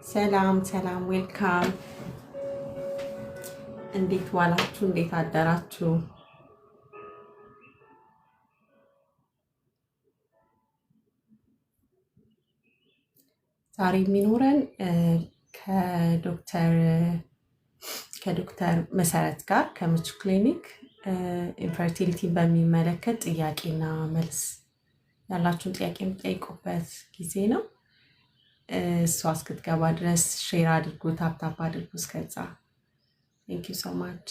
ሰላም ሰላም ዌልካም። እንዴት ዋላችሁ? እንዴት አደራችሁ? ዛሬ የሚኖረን ከዶክተር ከዶክተር መሰረት ጋር ከምቹ ክሊኒክ ኢንፈርቲሊቲን በሚመለከት ጥያቄና መልስ ያላችሁን ጥያቄ የምጠይቁበት ጊዜ ነው። እሷ እስክትገባ ድረስ ሼር አድርጉ፣ ታፕታፕ አድርጉ። እስከዛ ቴንክ ዩ ሶ ማች።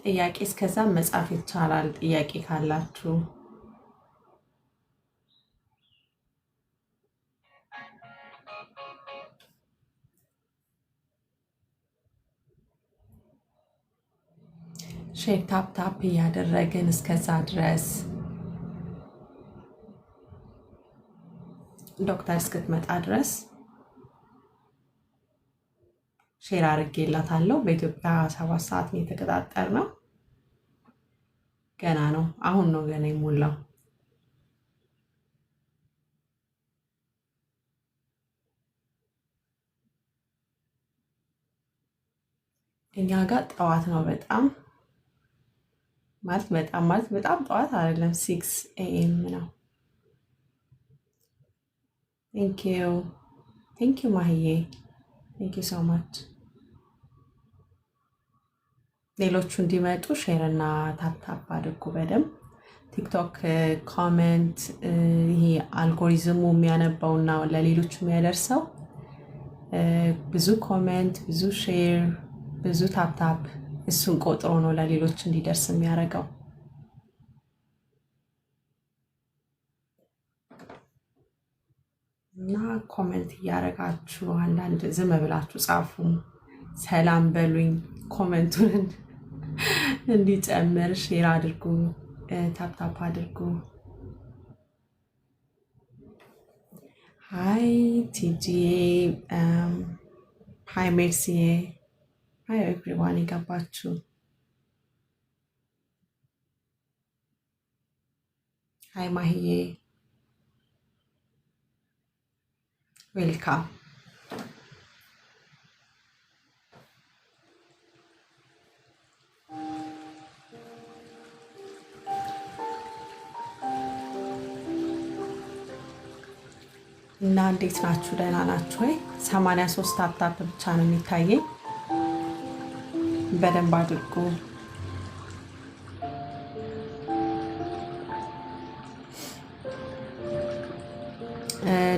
ጥያቄ እስከዛ መጻፍ ይቻላል። ጥያቄ ካላችሁ ሼር ታፕታፕ እያደረግን እስከዛ ድረስ ዶክተር እስክትመጣ ድረስ ሼር አድርጌላታለሁ። በኢትዮጵያ 7 ሰዓት ነው የተቀጣጠርነው። ገና ነው፣ አሁን ነው ገና የሞላው። እኛ ጋር ጠዋት ነው። በጣም በጣም ጠዋት አይደለም፣ 6 AM ነው። ቴንክ ዩ ማህዬ፣ ቴንክ ዩ ሶ ማች። ሌሎቹ እንዲመጡ ሼር እና ታፕታፕ አድርጉ በደንብ። ቲክቶክ ኮሜንት ይሄ አልጎሪዝሙ የሚያነባውና ለሌሎቹ የሚያደርሰው ብዙ ኮሜንት፣ ብዙ ሼር፣ ብዙ ታፕታፕ እሱን ቆጥሮ ነው ለሌሎች እንዲደርስ የሚያደርገው። እና ኮሜንት እያደረጋችሁ አንዳንድ ዝም ብላችሁ ጻፉ፣ ሰላም በሉኝ። ኮሜንቱን እንዲጨምር ሼር አድርጉ፣ ታፕታፕ አድርጉ። ሃይ ቲጂዬ፣ ሃይ ሜርሲዬ፣ ሃይ ኤቭሪዋን የገባችሁ። ሃይ ማህዬ፣ ዌልካም። እና እንዴት ናችሁ? ደህና ናችሁ ወይ? 83 ታፕታፕ ብቻ ነው የሚታየኝ። በደንብ አድርጉ።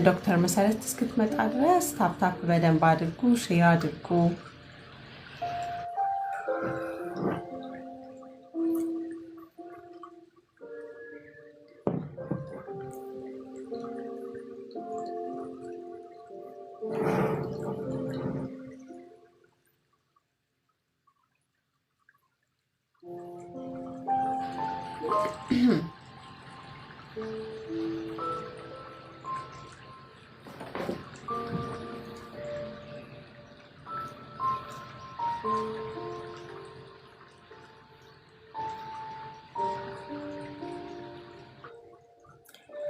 ዶክተር መሰረት እስክትመጣ ድረስ ታፕታፕ በደንብ አድርጉ፣ ሼር አድርጉ።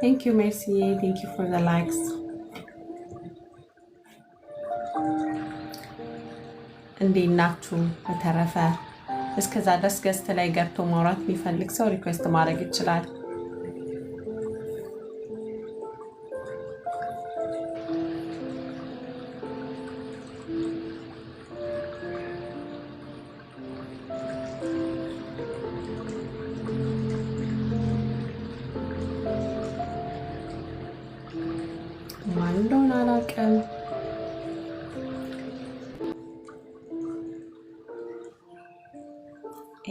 ቴንክ ዩ ሜርሲ፣ ቴንክ ዩ ፎር ዘ ላይክስ። እንዴት ናችሁ? በተረፈ እስከዛ ድረስ ገስት ላይ ገብቶ ማውራት የሚፈልግ ሰው ሪኩዌስት ማድረግ ይችላል። ማን እንደሆነ አላውቅም።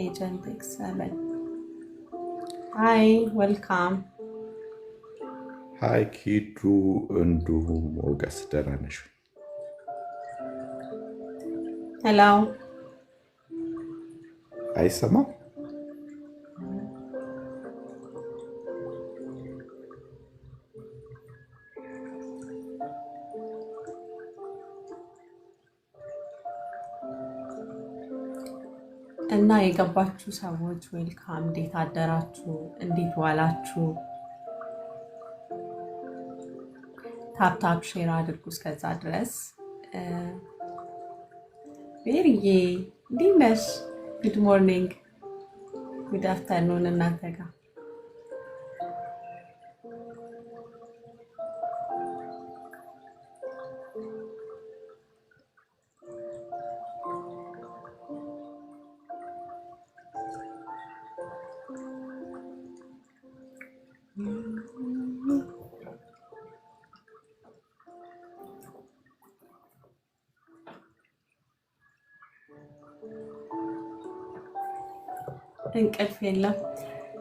ኤጀንት ኤክሰለን፣ ሃይ ዌልካም። ሃይ ኪዱ፣ እንዲሁም ሞገስ፣ ደህና ነሽ? ሄሎ፣ አይሰማም? እና የገባችሁ ሰዎች ዌልካም፣ እንዴት አደራችሁ? እንዴት ዋላችሁ? ታፕታፕ ሼር አድርጉ። እስከዛ ድረስ ቤርዬ እንዴት ነሽ? ጉድ ሞርኒንግ፣ ጉድ አፍተርኑን እናንተ ጋር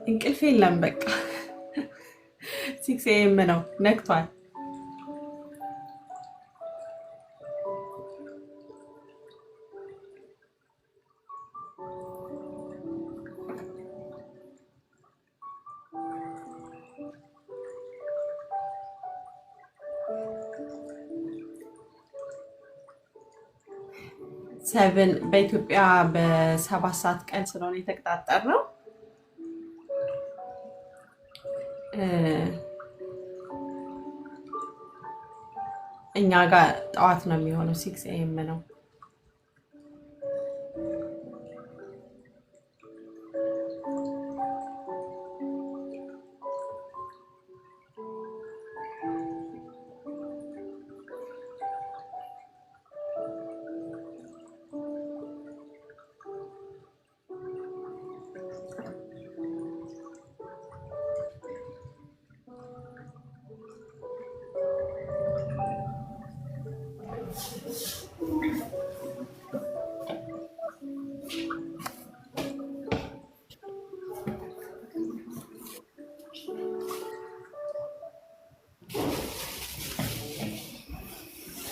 እንቅልፍ የለም። በቃ 6 AM ነው፣ ነክቷል። በኢትዮጵያ በ7 ሰዓት ቀን ስለሆነ የተቀጣጠር ነው። እኛ ጋር ጠዋት ነው የሚሆነው፣ 6 AM ነው።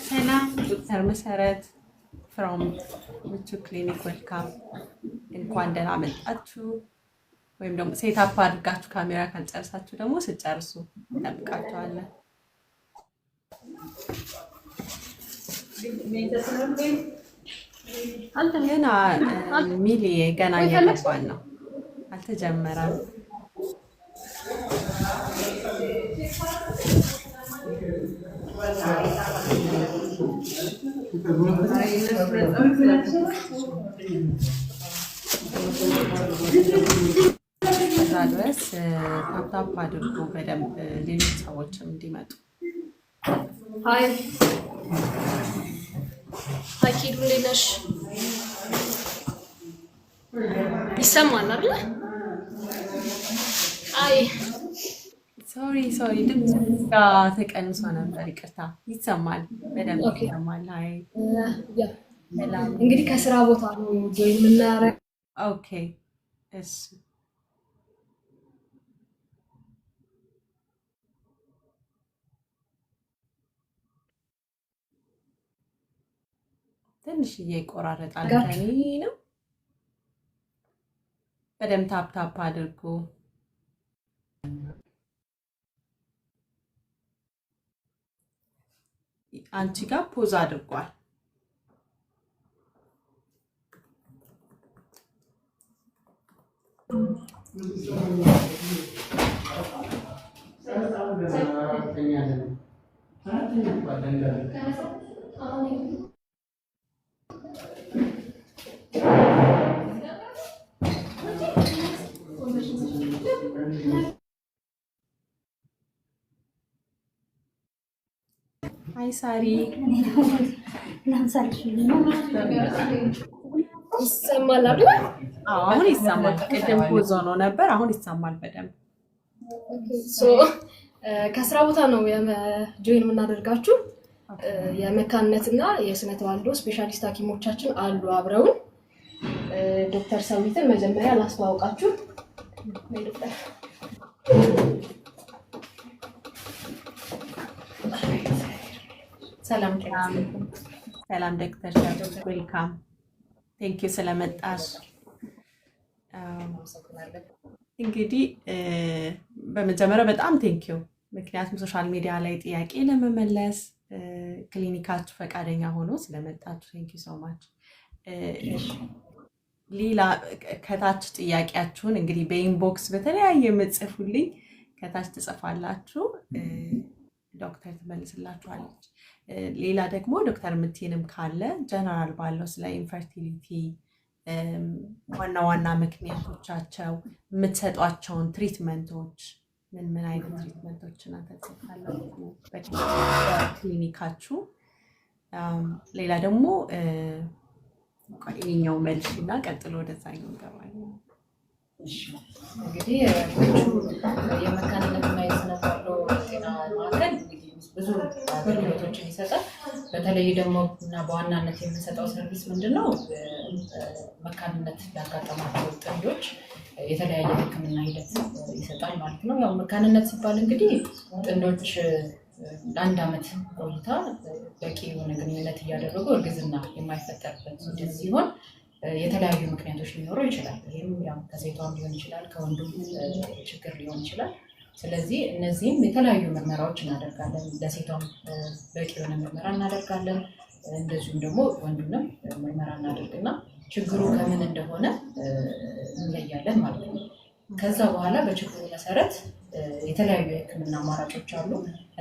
ሰላም ዶክተር መሰረት ፍሮም ምቹ ክሊኒክ ዌልካም። እንኳን ደህና መጣችሁ። ወይም ደግሞ ሴት አፕ አድርጋችሁ ካሜራ ካልጨርሳችሁ ደግሞ ስጨርሱ እንጠብቃችኋለን። ገና ሚሊ ገና እየገባን ነው፣ አልተጀመረም። ከዛ ድረስ ታፕታፕ አድርጎ በደንብ ሌሎች ሰዎችም እንዲመጡ። ሀይ ኪዱ እንዴት ነሽ? ይሰማል አይደል? አይ ሶሪ ድምፅ ጋር ተቀንሶ ነበር፣ ይቅርታ። ይሰማል፣ በደንብ ይሰማል። አይ እንግዲህ ከስራ ቦታ ነው ጆይን የምናደርገው። ኦኬ እሺ። ትንሽዬ ይቆራረጣል። ከኔ ነው። በደንብ ታፕታፕ አድርጉ። አንቺ ጋር ፖዝ አድርጓል። አይ ሳሪ ይሰማል አይደል? አሁን ይሰማል። ቅድም ፖዝ ሆኖ ነበር፣ አሁን ይሰማል በደንብ። ከስራ ቦታ ነው ጆይን የምናደርጋችሁ። የመካንነትና የስነ ተዋልዶ ስፔሻሊስት ሐኪሞቻችን አሉ አብረውን። ዶክተር ሰዊትን መጀመሪያ ላስተዋውቃችሁ። ሰላም ዶክተር ዌልካም። ቴንክ ዩ ስለመጣሽ። እንግዲህ በመጀመሪያ በጣም ቴንክ ዩ፣ ምክንያቱም ሶሻል ሚዲያ ላይ ጥያቄ ለመመለስ ክሊኒካችሁ ፈቃደኛ ሆኖ ስለመጣችሁ ቴንክ ዩ ሶ ማች። ሌላ ከታች ጥያቄያችሁን እንግዲህ በኢንቦክስ በተለያየ መጽፉልኝ ከታች ትጽፋላችሁ፣ ዶክተር ትመልስላችኋለች። ሌላ ደግሞ ዶክተር ምትንም ካለ ጀነራል ባለው ስለ ኢንፈርቲሊቲ ዋና ዋና ምክንያቶቻቸው፣ የምትሰጧቸውን ትሪትመንቶች ምን ምን አይነት ትሪትመንቶችን ትሰጣላችሁ በክሊኒካችሁ። ሌላ ደግሞ ይሄኛው መልሽ እና ቀጥሎ ወደዛኛው እንገባለን። እንግዲህ የመካንነትና የስነ ተዋልዶ ጤና ማዕከል ብዙ አገልግሎቶችን ይሰጣል። በተለይ ደግሞ እና በዋናነት የምንሰጠው ሰርቪስ ምንድነው? መካንነት ያጋጠማቸው ጥንዶች የተለያየ ሕክምና ሂደት ይሰጣል ማለት ነው። ያው መካንነት ሲባል እንግዲህ ጥንዶች ለአንድ ዓመት ቆይታ በቂ የሆነ ግንኙነት እያደረጉ እርግዝና የማይፈጠርበት ሂደት ሲሆን የተለያዩ ምክንያቶች ሊኖረው ይችላል። ይህም ያው ከሴቷም ሊሆን ይችላል፣ ከወንዱም ችግር ሊሆን ይችላል። ስለዚህ እነዚህም የተለያዩ ምርመራዎች እናደርጋለን። ለሴቷም በቂ የሆነ ምርመራ እናደርጋለን። እንደዚሁም ደግሞ ወንዱንም ምርመራ እናደርግና ችግሩ ከምን እንደሆነ እንለያለን ማለት ነው። ከዛ በኋላ በችግሩ መሰረት የተለያዩ የህክምና አማራጮች አሉ።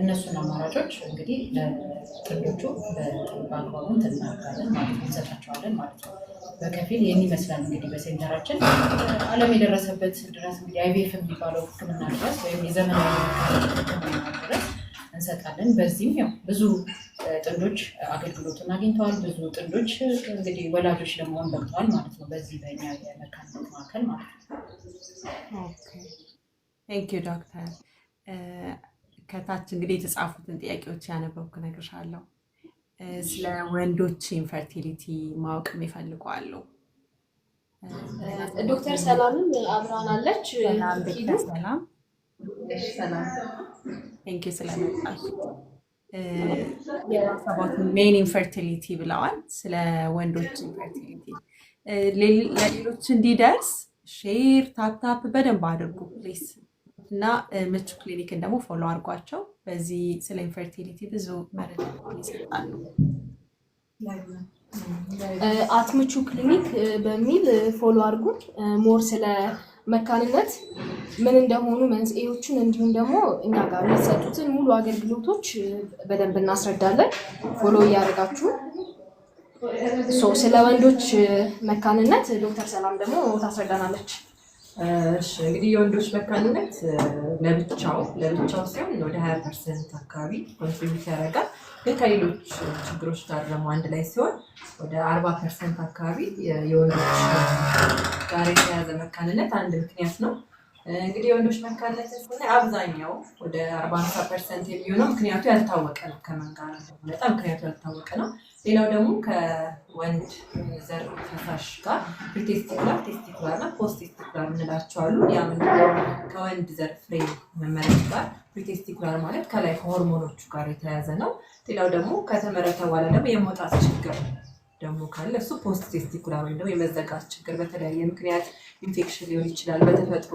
እነሱን አማራጮች እንግዲህ ለጥንዶቹ በአግባቡ እናደርጋለን ማለት ነው፣ እንሰጣቸዋለን ማለት ነው። በከፊል ይህን ይመስላል እንግዲህ በሴንተራችን ዓለም የደረሰበት ድረስ እንግዲህ አይቪኤፍ የሚባለው ህክምና ድረስ ወይም የዘመናዊ ህክምና ድረስ እንሰጣለን። በዚህም ያው ብዙ ጥንዶች አገልግሎቱን አግኝተዋል። ብዙ ጥንዶች እንግዲህ ወላጆች ለመሆን በቅተዋል ማለት ነው፣ በዚህ በኛ የመካንነት ማዕከል ማለት ነው። ቴንክ ዩ ዶክተር። ከታች እንግዲህ የተጻፉትን ጥያቄዎች ያነበብኩ እነግርሻለሁ። ስለ ወንዶች ኢንፈርቲሊቲ ማወቅ ይፈልጋሉ። ዶክተር ሰላምም አብራን አለች። ሰላም ቴንክ ዩ ስለመጣሽ። ሜን ኢንፈርቲሊቲ ብለዋል። ስለ ወንዶች ኢንፈርቲሊቲ ለሌሎች እንዲደርስ ሼር ታፕታፕ በደንብ አድርጉ ፕሊስ። እና ምቹ ክሊኒክን ደግሞ ፎሎ አድርጓቸው። በዚህ ስለ ኢንፈርቲሊቲ ብዙ መረጃ ይሰጣሉ። አትምቹ ክሊኒክ በሚል ፎሎ አድርጉን። ሞር ስለ መካንነት ምን እንደሆኑ መንስኤዎችን፣ እንዲሁም ደግሞ እኛ ጋር የሚሰጡትን ሙሉ አገልግሎቶች በደንብ እናስረዳለን። ፎሎ እያደረጋችሁ ስለ ወንዶች መካንነት ዶክተር ሰላም ደግሞ ታስረዳናለች። እንግዲህ የወንዶች መካንነት ለብቻው ሲሆን ወደ 20% አካባቢ ኮንትሪቢዩት ያደርጋል። ግን ከሌሎች ችግሮች ጋር ደግሞ አንድ ላይ ሲሆን ወደ 40% አካባቢ የወንዶች ጋር የተያዘ መካንነት አንድ ምክንያት ነው። እንግዲህ የወንዶች መካንነት ስናይ አብዛኛው ወደ 40-50% የሚሆነው ምክንያቱ ያልታወቀ ነው። ከምን ጋር በጣም ምክንያቱ ያልታወቀ ነው። ሌላው ደግሞ ከወንድ ዘር ፈሳሽ ጋር ፕሪቴስቲኩላር፣ ቴስቲኩላር እና ፖስት ቴስቲኩላር እንላቸዋሉ። ያ ምንድነው? ከወንድ ዘር ፍሬ መመረት ጋር ፕሪቴስቲኩላር ማለት ከላይ ከሆርሞኖቹ ጋር የተያያዘ ነው። ሌላው ደግሞ ከተመረተ በኋላ ደግሞ የመውጣት ችግር ደግሞ ካለ እሱ ፖስት ቴስቲኩላር ወይም ደግሞ የመዘጋት ችግር በተለያየ ምክንያት ኢንፌክሽን ሊሆን ይችላል። በተፈጥሮ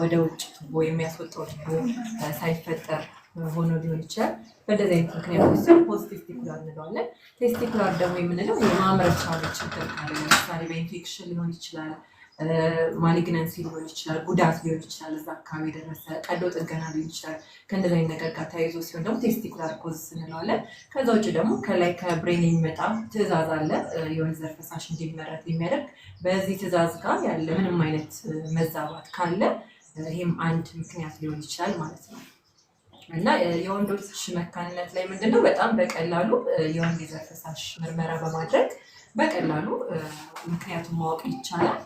ወደ ውጭ ቱቦ የሚያስወጣው ቱቦ ሳይፈጠር ሆኖ ሊሆን ይችላል። በእንደዚህ አይነት ምክንያቶች ሲሆን ፖስት ቴስቲኩላር እንለዋለን። ቴስቲኩላር ደግሞ የምንለው የማምረቻ ችግር ካለ ለምሳሌ በኢንፌክሽን ሊሆን ይችላል፣ ማሊግናንሲ ሊሆን ይችላል፣ ጉዳት ሊሆን ይችላል፣ እዛ አካባቢ የደረሰ ቀዶ ጥገና ሊሆን ይችላል። ከእንደዚህ አይነት ነገር ጋር ተያይዞ ሲሆን ደግሞ ቴስቲኩላር ኮዝ እንለዋለን። ከዛ ውጭ ደግሞ ከላይ ከብሬን የሚመጣ ትዕዛዝ አለ የወንድ ዘር ፈሳሽ እንዲመረት የሚያደርግ። በዚህ ትዕዛዝ ጋር ያለ ምንም አይነት መዛባት ካለ ይህም አንድ ምክንያት ሊሆን ይችላል ማለት ነው። እና የወንዶች መካንነት ላይ ምንድነው በጣም በቀላሉ የወንድ ዘር ፈሳሽ ምርመራ በማድረግ በቀላሉ ምክንያቱን ማወቅ ይቻላል።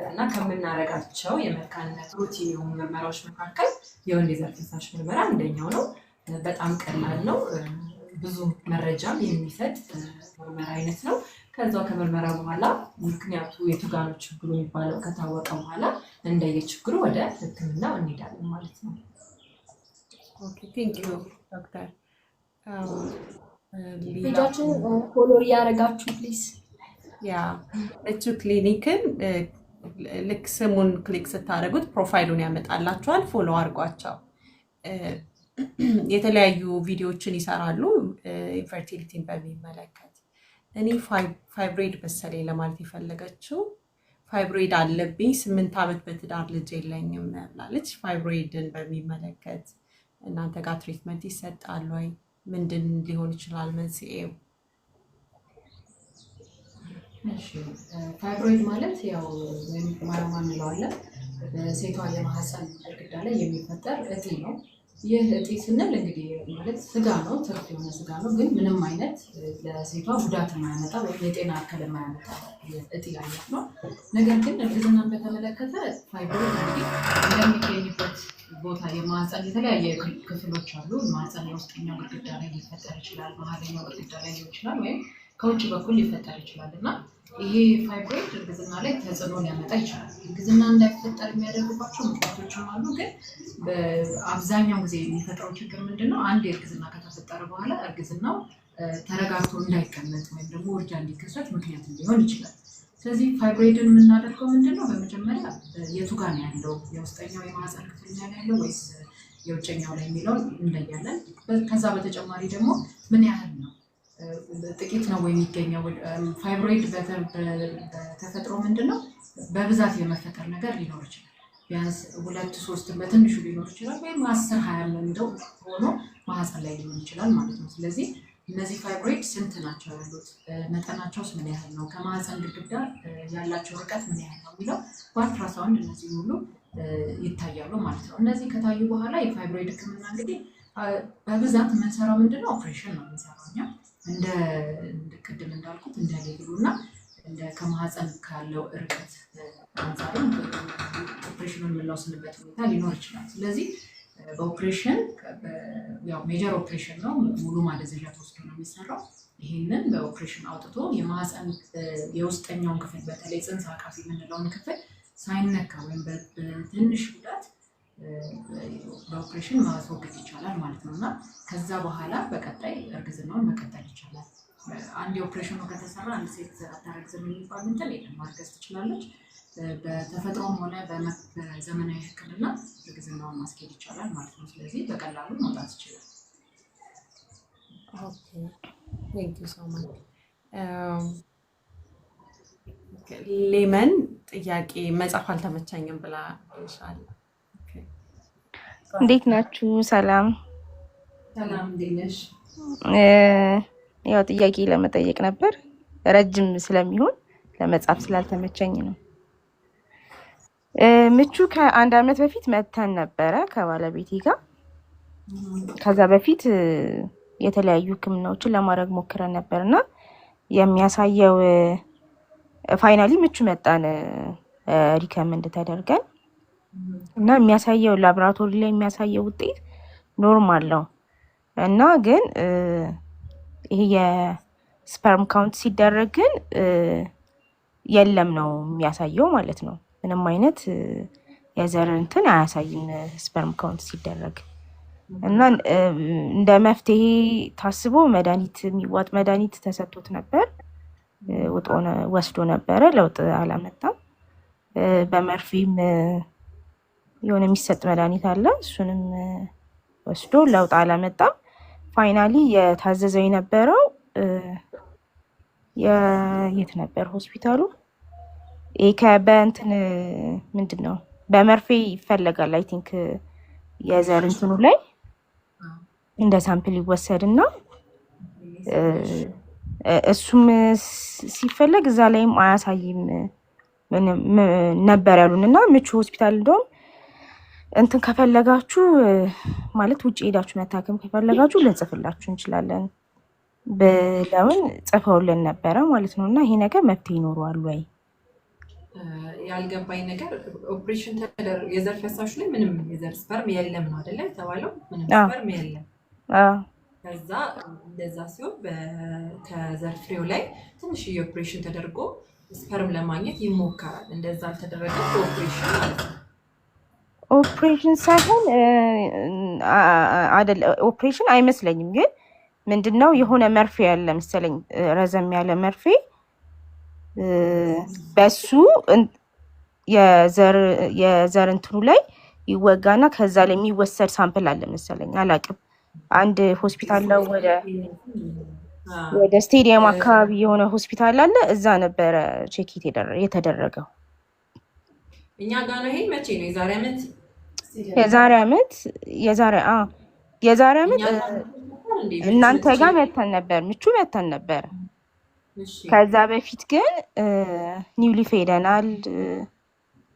እና ከምናደርጋቸው የመካንነት ሩቲን የሆኑ ምርመራዎች መካከል የወንድ ዘር ፈሳሽ ምርመራ አንደኛው ነው። በጣም ቀላል ነው። ብዙ መረጃም የሚሰጥ ምርመራ አይነት ነው። ከዛው ከምርመራ በኋላ ምክንያቱ የቱ ጋር ነው ችግሩ የሚባለው ከታወቀ በኋላ እንደየችግሩ ወደ ሕክምና እንሄዳለን ማለት ነው። ቴንክ ዩ ዶክተር። ፔጃችን ፎሎ እያደረጋችሁ ፕሊዝ። ያ ምቹ ክሊኒክን ልክ ስሙን ክሊክ ስታደርጉት ፕሮፋይሉን ያመጣላችኋል። ፎሎ አድርጓቸው። የተለያዩ ቪዲዮዎችን ይሰራሉ ኢንፈርቲሊቲን በሚመለከት። እኔ ፋይብሮይድ መሰለኝ ለማለት የፈለገችው ፋይብሮይድ አለብኝ 8 ዓመት በትዳር ልጅ የለኝም ብላለች። ፋይብሮይድን በሚመለከት እናንተ ጋር ትሪትመንት ይሰጣል ወይ? ምንድን ሊሆን ይችላል መንስኤው? እሺ ፋይብሮይድ ማለት ያው ወይም ማዮማ እንለዋለን። በሴቷ የማህፀን ግድግዳ ላይ የሚፈጠር እጢ ነው። ይህ እጢ ስንል እንግዲህ ማለት ስጋ ነው፣ ትርፍ የሆነ ስጋ ነው። ግን ምንም አይነት ለሴቷ ጉዳት የማያመጣ ወይም የጤና እክል የማያመጣ እጢ አይነት ነው። ነገር ግን እርግዝናን በተመለከተ ፋይብሮይድ እንግዲህ እንደሚገኝበት ቦታ የማህፀን የተለያየ ክፍሎች አሉ። ማህፀን የውስጠኛው ግድግዳ ላይ ሊፈጠር ይችላል፣ መሀለኛው ግድግዳ ላይ ሊሆን ይችላል፣ ወይም ከውጭ በኩል ሊፈጠር ይችላል እና ይሄ ፋይብሮይድ እርግዝና ላይ ተጽዕኖ ሊያመጣ ይችላል። እርግዝና እንዳይፈጠር የሚያደርግባቸው ምክንያቶችም አሉ። ግን በአብዛኛው ጊዜ የሚፈጥረው ችግር ምንድነው? አንድ እርግዝና ከተፈጠረ በኋላ እርግዝናው ተረጋግቶ እንዳይቀመጥ ወይም ደግሞ ውርጃ እንዲከሰት ምክንያት ሊሆን ይችላል። ስለዚህ ፋይብሮይድን የምናደርገው ምንድነው? በመጀመሪያ የቱ ጋር ነው ያለው? የውስጠኛው የማህፀን ክፍል ላይ ያለው ወይስ የውጨኛው ላይ የሚለውን እንለያለን። ከዛ በተጨማሪ ደግሞ ምን ያህል ነው? ጥቂት ነው የሚገኘው? ፋይብሮይድ በተፈጥሮ ምንድነው በብዛት የመፈጠር ነገር ሊኖር ይችላል። ቢያንስ 2-3 በትንሹ ሊኖር ይችላል፣ ወይም 10-20 እንደው ሆኖ ማህፀን ላይ ሊሆን ይችላል ማለት ነው። ስለዚህ እነዚህ ፋይብሮይድ ስንት ናቸው ያሉት? መጠናቸውስ ምን ያህል ነው? ከማህፀን ግድግዳ ያላቸው ርቀት ምን ያህል ነው የሚለው በአልትራሳውንድ እነዚህ ሁሉ ይታያሉ ማለት ነው። እነዚህ ከታዩ በኋላ የፋይብሮይድ ሕክምና እንግዲህ በብዛት የምንሰራው ምንድነው ኦፕሬሽን ነው የምንሰራው እኛ እንደ ቅድም እንዳልኩት እንደ ሌብሉ እና እንደ ከማህፀን ካለው ርቀት አንጻርም ኦፕሬሽኑን የምንወስንበት ሁኔታ ሊኖር ይችላል። ስለዚህ በኦፕሬሽን ያው ሜጀር ኦፕሬሽን ነው፣ ሙሉ ማደንዘዣ ተወስዶ ነው የሚሰራው። ይህንን በኦፕሬሽን አውጥቶ የማህፀን የውስጠኛውን ክፍል በተለይ ፅንስ አቃፊ የምንለውን ክፍል ሳይነካ ወይም በትንሽ ጉዳት በኦፕሬሽን ማስወገድ ይቻላል ማለት ነው እና ከዛ በኋላ በቀጣይ እርግዝናውን መቀጠል ይቻላል። አንድ የኦፕሬሽኑ ከተሰራ አንድ ሴት አታረግዝም የሚባል እንትን የለም፣ ማርገዝ ትችላለች። በተፈጥሮም ሆነ በዘመናዊ ሕክምና እርግዝናውን ማስኬድ ይቻላል ማለት ነው። ስለዚህ በቀላሉ መውጣት ይችላል። ሌመን ጥያቄ መጻፍ አልተመቸኝም ብላ ይሻላል። እንዴት ናችሁ? ሰላም ሰላም፣ እንዴት ነሽ? ያው ጥያቄ ለመጠየቅ ነበር፣ ረጅም ስለሚሆን ለመጻፍ ስላልተመቸኝ ነው። ምቹ ከ1 ዓመት በፊት መተን ነበረ ከባለቤቴ ጋር። ከዛ በፊት የተለያዩ ህክምናዎችን ለማድረግ ሞክረን ነበርና የሚያሳየው ፋይናሊ ምቹ መጣን ሪከመንድ ተደርገን እና የሚያሳየው ላብራቶሪ ላይ የሚያሳየው ውጤት ኖርማል ነው እና ግን ይሄ የስፐርም ካውንት ሲደረግ ግን የለም ነው የሚያሳየው ማለት ነው። ምንም አይነት የዘር እንትን አያሳይም ስፐርም ካውንት ሲደረግ እና እንደ መፍትሄ ታስቦ መድኃኒት የሚዋጥ መድኃኒት ተሰጥቶት ነበር፣ ወስዶ ነበረ። ለውጥ አላመጣም። በመርፌም የሆነ የሚሰጥ መድኃኒት አለ፣ እሱንም ወስዶ ለውጥ አላመጣም። ፋይናሊ የታዘዘው የነበረው የት ነበር ሆስፒታሉ? በእንትን ምንድን ነው በመርፌ ይፈለጋል አይ ቲንክ የዘር እንትኑ ላይ እንደ ሳምፕል ይወሰድና እሱም ሲፈለግ እዛ ላይም አያሳይም ነበር ያሉን እና ምቹ ሆስፒታል እንደውም እንትን ከፈለጋችሁ ማለት ውጭ ሄዳችሁ መታከም ከፈለጋችሁ ልንጽፍላችሁ እንችላለን ብለውን ጽፈውልን ነበረ ማለት ነው። እና ይሄ ነገር መፍትሄ ይኖረዋል ወይ? ያልገባኝ ነገር ኦፕሬሽን የዘር ፈሳሹ ላይ ምንም የዘር ስፐርም የለም ነው አይደለ የተባለው? ምንም ስፐርም የለም። ከዛ እንደዛ ሲሆን ከዘር ፍሬው ላይ ትንሽ የኦፕሬሽን ተደርጎ ስፐርም ለማግኘት ይሞከራል። እንደዛ አልተደረገም ኦፕሬሽን ማለት ነው። ኦፕሬሽን ሳይሆን አይደለ ኦፕሬሽን አይመስለኝም። ግን ምንድነው የሆነ መርፌ ያለ መሰለኝ ረዘም ያለ መርፌ በሱ የዘር እንትኑ ላይ ይወጋና ከዛ ላይ የሚወሰድ ሳምፕል አለ መሰለኝ፣ አላውቅም። አንድ ሆስፒታል ነው ወደ ስቴዲየም አካባቢ የሆነ ሆስፒታል አለ፣ እዛ ነበረ ቼክ የተደረገው እኛ ጋር ነው። ይሄ መቼ ነው? የዛሬ ዓመት እናንተ ጋር ምቹ መተን ነበር። ከዛ በፊት ግን ኒውሊፍ ሄደናል።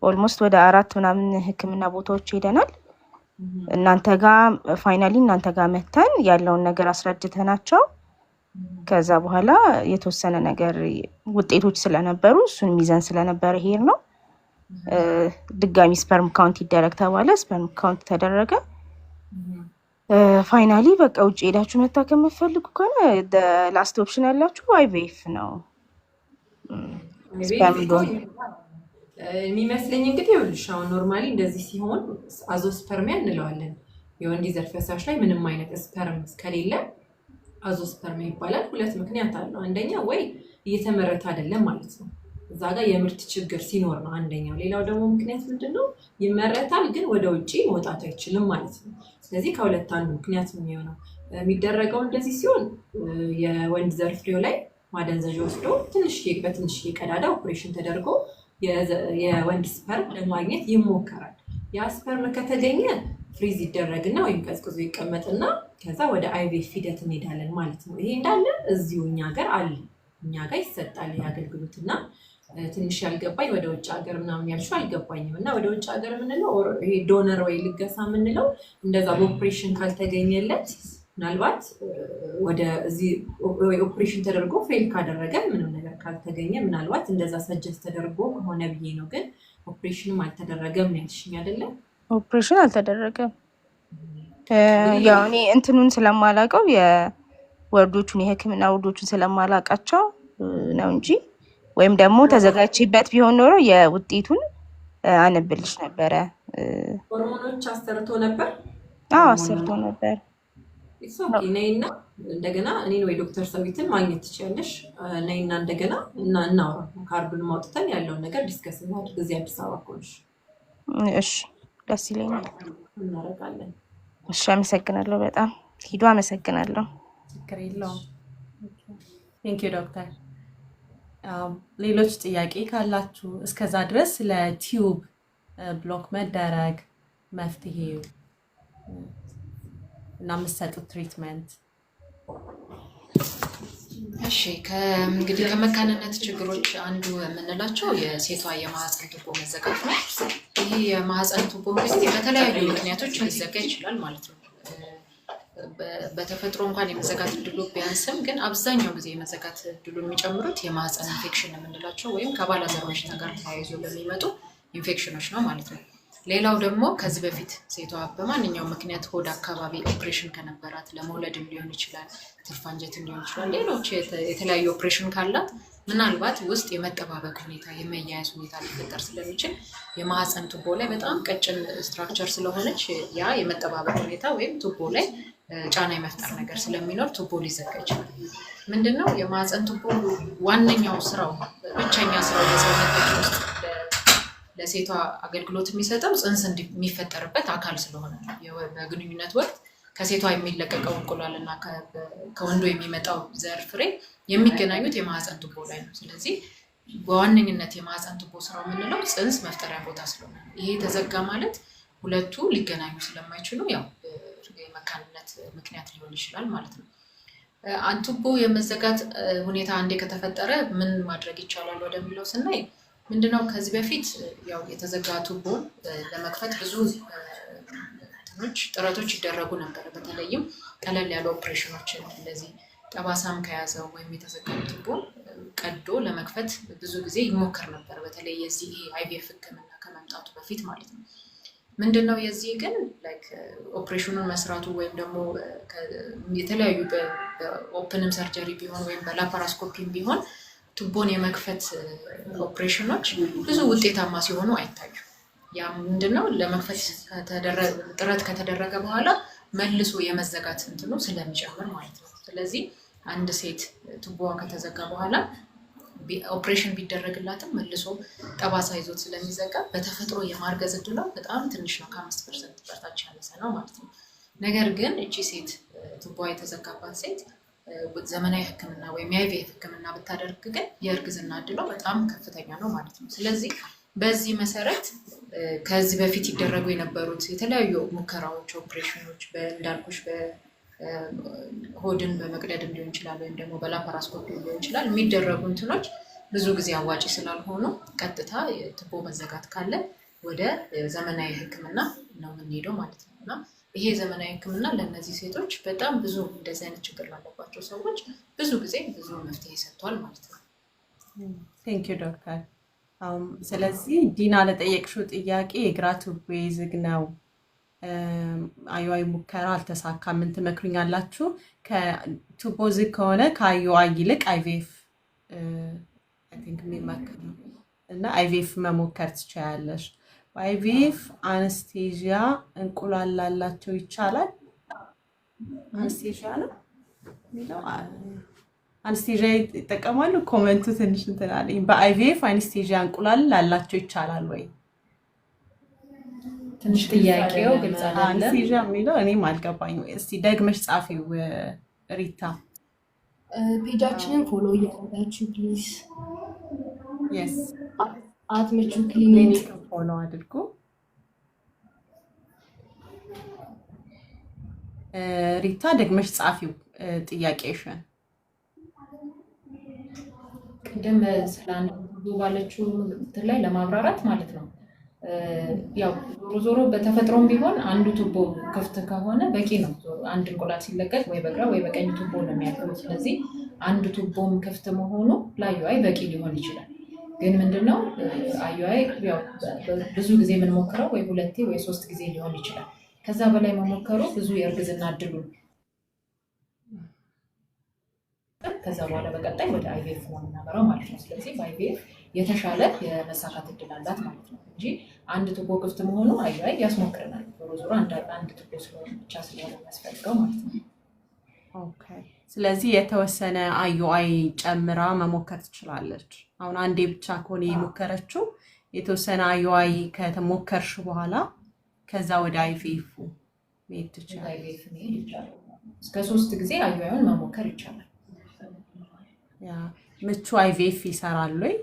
ኦልሞስት ወደ 4 ምናምን ህክምና ቦታዎች ሄደናል። እናንተ ጋር መተን ያለውን ነገር አስረድተናቸው ከዛ በኋላ የተወሰነ ነገር ውጤቶች ስለነበሩ እሱን ሚዘን ስለነበረ ሄር ነው። ድጋሚ ስፐርም ካውንት ይደረግ ተባለ። ስፐርም ካውንት ተደረገ። ፋይናሊ በቃ ውጭ ሄዳችሁ መታከም የምትፈልጉ ከሆነ ላስት ኦፕሽን ያላችሁ አይቪኤፍ ነው የሚመስለኝ። እንግዲህ ይኸውልሽ አሁን ኖርማሊ እንደዚህ ሲሆን አዞስፐርሚያ እንለዋለን። የወንድ ዘር ፈሳሽ ላይ ምንም አይነት ስፐርም ከሌለ አዞስፐርሚያ ይባላል። 2 ምክንያት አለው። አንደኛ ወይ እየተመረተ አይደለም ማለት ነው፣ እዛ ጋር የምርት ችግር ሲኖር ነው አንደኛው። ሌላው ደግሞ ምክንያት ምንድነው? ይመረታል ግን ወደ ውጪ መውጣት አይችልም ማለት ነው። ስለዚህ ከሁለት አንዱ ምክንያት ነው የሚሆነው። የሚደረገው እንደዚህ ሲሆን የወንድ ዘር ፍሬው ላይ ማደንዘዣ ወስዶ በትንሽ ቀዳዳ ኦፕሬሽን ተደርጎ የወንድ ስፐርም ለማግኘት ይሞከራል። ያ ስፐርም ከተገኘ ፍሪዝ ይደረግና ወይም ቀዝቅዞ ይቀመጥና ከዛ ወደ አይቪኤፍ ሂደት እንሄዳለን ማለት ነው። ይሄ እንዳለ እዚሁ እኛ ጋር አለ፣ እኛ ጋር ይሰጣል የአገልግሎትና ትንሽ ያልገባኝ ወደ ውጭ ሀገር ምናምን ያልሽው አልገባኝም። እና ወደ ውጭ ሀገር የምንለው ይሄ ዶነር ወይ ልገሳ የምንለው እንደዛ በኦፕሬሽን ካልተገኘለት ምናልባት ወደ እዚህ ኦፕሬሽን ተደርጎ ፌል ካደረገ ምንም ነገር ካልተገኘ ምናልባት እንደዛ ሰጀስት ተደርጎ ከሆነ ብዬ ነው። ግን ኦፕሬሽንም አልተደረገም ያልሽኝ አይደለም? ኦፕሬሽን አልተደረገም። ያው እኔ እንትኑን ስለማላውቀው የወርዶቹን የህክምና ወርዶቹን ስለማላውቃቸው ነው እንጂ ወይም ደግሞ ተዘጋጅበት ቢሆን ኖሮ የውጤቱን አነብልሽ ነበረ። ሆርሞኖች አሰርቶ ነበር? አዎ አሰርቶ ነበር። ነይና እንደገና እኔን ወይ ዶክተር ሰዊትን ማግኘት ትችያለሽ። ነይና እንደገና እናውራ። ካርዱን ማውጥተን ያለውን ነገር ዲስከስ እናድርግ። እዚህ አዲስ አበባ ከሆንሽ እሺ፣ ደስ ይለኛል። እናደርጋለን። እሺ፣ አመሰግናለሁ። በጣም ሂዱ። አመሰግናለሁ። ችግር የለውም። ቴንክ ዩ ዶክተር። ሌሎች ጥያቄ ካላችሁ እስከዛ ድረስ ለቲዩብ ብሎክ መደረግ መፍትሄው እና የምትሰጡት ትሪትመንት። እሺ እንግዲህ ከመካንነት ችግሮች አንዱ የምንላቸው የሴቷ የማህፀን ቱቦ መዘጋት ነው። ይህ የማህፀን ቱቦ እንግዲህ በተለያዩ ምክንያቶች ሊዘጋ ይችላል ማለት ነው። በተፈጥሮ እንኳን የመዘጋት እድሉ ቢያንስም ግን አብዛኛው ጊዜ የመዘጋት እድሉን የሚጨምሩት የማህፀን ኢንፌክሽን የምንላቸው ወይም ከባላዘር በሽታ ጋር ተያይዞ በሚመጡ ኢንፌክሽኖች ነው ማለት ነው። ሌላው ደግሞ ከዚህ በፊት ሴቷ በማንኛውም ምክንያት ሆድ አካባቢ ኦፕሬሽን ከነበራት ለመውለድም ሊሆን ይችላል፣ ትርፍ አንጀትም ሊሆን ይችላል፣ ሌሎች የተለያዩ ኦፕሬሽን ካላት ምናልባት ውስጥ የመጠባበቅ ሁኔታ የመያያዝ ሁኔታ ሊፈጠር ስለሚችል የማህፀን ቱቦ ላይ በጣም ቀጭን ስትራክቸር ስለሆነች ያ የመጠባበቅ ሁኔታ ወይም ቱቦ ላይ ጫና የመፍጠር ነገር ስለሚኖር ቱቦ ሊዘጋ ይችላል። ምንድነው የማህፀን ቱቦ ዋነኛው ስራው ብቸኛ ስራው በሰውነታችን ውስጥ ለሴቷ አገልግሎት የሚሰጠው ጽንስ የሚፈጠርበት አካል ስለሆነ በግንኙነት ወቅት ከሴቷ የሚለቀቀው እንቁላልና ከወንዱ የሚመጣው ዘር ፍሬ የሚገናኙት የማህፀን ቱቦ ላይ ነው። ስለዚህ በዋነኝነት የማህፀን ቱቦ ስራው የምንለው ጽንስ መፍጠሪያ ቦታ ስለሆነ ይሄ ተዘጋ ማለት ሁለቱ ሊገናኙ ስለማይችሉ ያው የመካንነት ምክንያት ሊሆን ይችላል ማለት ነው። ቱቦ የመዘጋት ሁኔታ አንዴ ከተፈጠረ ምን ማድረግ ይቻላል ወደሚለው ስናይ ምንድነው ከዚህ በፊት ያው የተዘጋ ቱቦ ለመክፈት ብዙ ጥረቶች ይደረጉ ነበር። በተለይም ቀለል ያሉ ኦፕሬሽኖችን እንደዚህ ጠባሳም ከያዘው ወይም የተዘጋ ቱቦ ቀዶ ለመክፈት ብዙ ጊዜ ይሞከር ነበር። በተለይ የዚህ አይቪኤፍ ህክምና ከመምጣቱ በፊት ማለት ነው። ምንድነው የዚህ ግን ላይክ ኦፕሬሽኑን መስራቱ ወይም ደግሞ የተለያዩ በኦፕንም ሰርጀሪ ቢሆን ወይም በላፓራስኮፒም ቢሆን ቱቦን የመክፈት ኦፕሬሽኖች ብዙ ውጤታማ ሲሆኑ አይታዩ። ያ ምንድነው ለመክፈት ጥረት ከተደረገ በኋላ መልሶ የመዘጋት እንትኑ ስለሚጨምር ማለት ነው። ስለዚህ አንድ ሴት ቱቦዋ ከተዘጋ በኋላ ኦፕሬሽን ቢደረግላትም መልሶ ጠባሳ ይዞት ስለሚዘጋ በተፈጥሮ የማርገዝ እድሏ በጣም ትንሽ ነው፣ ከ5% በታች ያነሰ ነው ማለት ነው። ነገር ግን እቺ ሴት ቱቦዋ የተዘጋባት ሴት ዘመናዊ ህክምና ወይም የአይቪኤፍ ህክምና ብታደርግ ግን የእርግዝና እድሏ በጣም ከፍተኛ ነው ማለት ነው። ስለዚህ በዚህ መሰረት ከዚህ በፊት ይደረጉ የነበሩት የተለያዩ ሙከራዎች፣ ኦፕሬሽኖች እንዳልኩሽ ሆድን በመቅደድም ሊሆን ይችላል ወይም ደግሞ በላፓራስኮፒ ሊሆን ይችላል የሚደረጉ እንትኖች ብዙ ጊዜ አዋጪ ስላልሆኑ ቀጥታ ቱቦ መዘጋት ካለ ወደ ዘመናዊ ሕክምና ነው የምንሄደው ማለት ነው። እና ይሄ ዘመናዊ ሕክምና ለእነዚህ ሴቶች በጣም ብዙ እንደዚህ አይነት ችግር ላለባቸው ሰዎች ብዙ ጊዜ ብዙ መፍትሄ ሰጥቷል ማለት ነው። ቴንክ ዩ ዶክተር። ስለዚህ ዲና ለጠየቅሽው ጥያቄ የግራ ቱቦዬ ዝግ ነው፣ አዩአይ ሙከራ አልተሳካም፣ ምን ትመክሩኛላችሁ? ከቱቦ ዝግ ከሆነ ከአዩአይ ይልቅ አይቪኤፍ የሚመከር ነው እና አይቪኤፍ መሞከር ትችያለሽ። በአይቪኤፍ አነስቴዥያ እንቁላል ላላቸው ይቻላል። አነስቴዥያ ነው የሚለው አነስቴዥያ ይጠቀማሉ። ኮመንቱ ትንሽ እንትን አለኝ። በአይቪኤፍ አነስቴዥያ እንቁላል ላላቸው ይቻላል ወይ? ትንሽ ጥያቄው ግልጽ አይደለም። አነስቴዥያ የሚለው እኔም አልገባኝም። እስቲ ደግመሽ ጻፊው ሪታ። ፔጃችንን ፎሎ እያደረጋችሁ ፕሊዝ። የስ አትምቹ ክሊኒክ ፎሎ አድርጉ። ሪታ ደግመሽ ጻፊው ጥያቄሽን። ቅድም ስለ አንድ ባለችው እንትን ላይ ለማብራራት ማለት ነው። ያው ዞሮ በተፈጥሮም ቢሆን አንዱ ቱቦ ክፍት ከሆነ በቂ ነው። አንድ እንቁላል ሲለቀቅ ወይ በግራ ወይ በቀኝ ቱቦ ነው የሚያልፈው። ስለዚህ አንድ ቱቦም ክፍት መሆኑ ለአዩአይ በቂ ሊሆን ይችላል። ግን ምንድነው አዩአይ ያው ብዙ ጊዜ የምንሞክረው ወይ 2 ወይ 3 ጊዜ ሊሆን ይችላል። ከዛ በላይ መሞከሩ ብዙ የእርግዝና እድሉን ከዛ በኋላ በቀጣይ ወደ አይቪኤፍ ነው የምናበራው ማለት ነው። ስለዚህ በአይቪኤፍ የተሻለ የመሳካት እድል አላት ማለት ነው እንጂ አንድ ቱቦ ክፍት መሆኑ አዩአይ ያስሞክረናል። ዞሮ አንድ ቱቦ ስለሆነ ብቻ ስለሆነ የሚያስፈልገው ማለት ነው። ኦኬ። ስለዚህ የተወሰነ አዩአይ ጨምራ መሞከር ትችላለች። አሁን አንዴ ብቻ ከሆነ የሞከረችው የተወሰነ አዩአይ ከተሞከርሽ በኋላ ከዛ ወደ አይቪኤፍ መሄድ ትችላለች። እስከ 3 ጊዜ አዩአይን መሞከር ይቻላል። ያ ምቹ አይቪኤፍ ይሰራል ወይ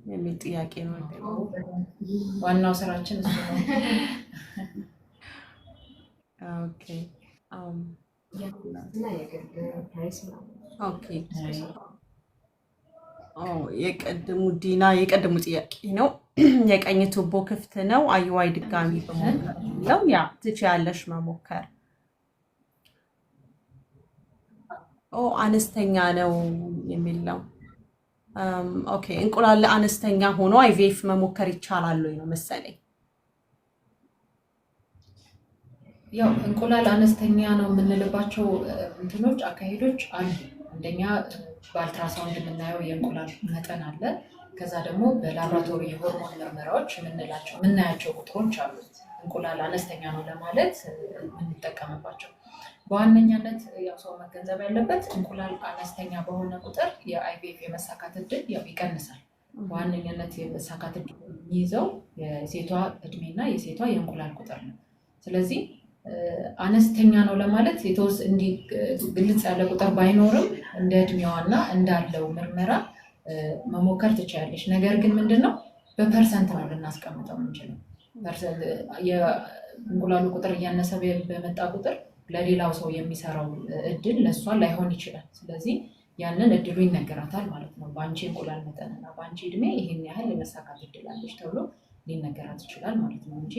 የሚል ጥያቄ ነው። ዋናው ስራችን እሱ ነው። ኦኬ የቀድሙ ዲና የቀድሙ ጥያቄ ነው። የቀኝ ቱቦ ክፍት ነው፣ አዩአይ ድጋሚ በመሞከር ነው። ያ ትችያለሽ መሞከር። አነስተኛ ነው የሚል ነው። ኦኬ እንቁላል አነስተኛ ሆኖ አይቪኤፍ መሞከር ይቻላል ወይ ነው መሰለኝ። ያው እንቁላል አነስተኛ ነው የምንልባቸው እንትኖች አካሄዶች አሉ። አንደኛ በአልትራሳውንድ የምናየው የእንቁላል መጠን አለ። ከዛ ደግሞ በላብራቶሪ የሆርሞን ምርመራዎች የምናያቸው ቁጥሮች አሉ። እንቁላል አነስተኛ ነው ለማለት የምንጠቀምባቸው በዋነኛነት ያው ሰው መገንዘብ ያለበት እንቁላል አነስተኛ በሆነ ቁጥር የአይቪኤፍ የመሳካት እድል ያው ይቀንሳል። በዋነኛነት የመሳካት እድል የሚይዘው የሴቷ እድሜና የሴቷ የእንቁላል ቁጥር ነው። ስለዚህ አነስተኛ ነው ለማለት እንዲህ ግልጽ ያለ ቁጥር ባይኖርም እንደ እድሜዋና እንዳለው ምርመራ መሞከር ትችላለች። ነገር ግን ምንድነው በፐርሰንት ነው ልናስቀምጠው የምንችለው። የእንቁላሉ ቁጥር እያነሰ በመጣ ቁጥር ለሌላው ሰው የሚሰራው እድል ለእሷ ላይሆን ይችላል። ስለዚህ ያንን እድሉ ይነገራታል ማለት ነው። በአንቺ እንቁላል መጠንና በአንቺ እድሜ ይሄን ያህል የመሳካት እድል አለች ተብሎ ሊነገራት ይችላል ማለት ነው እንጂ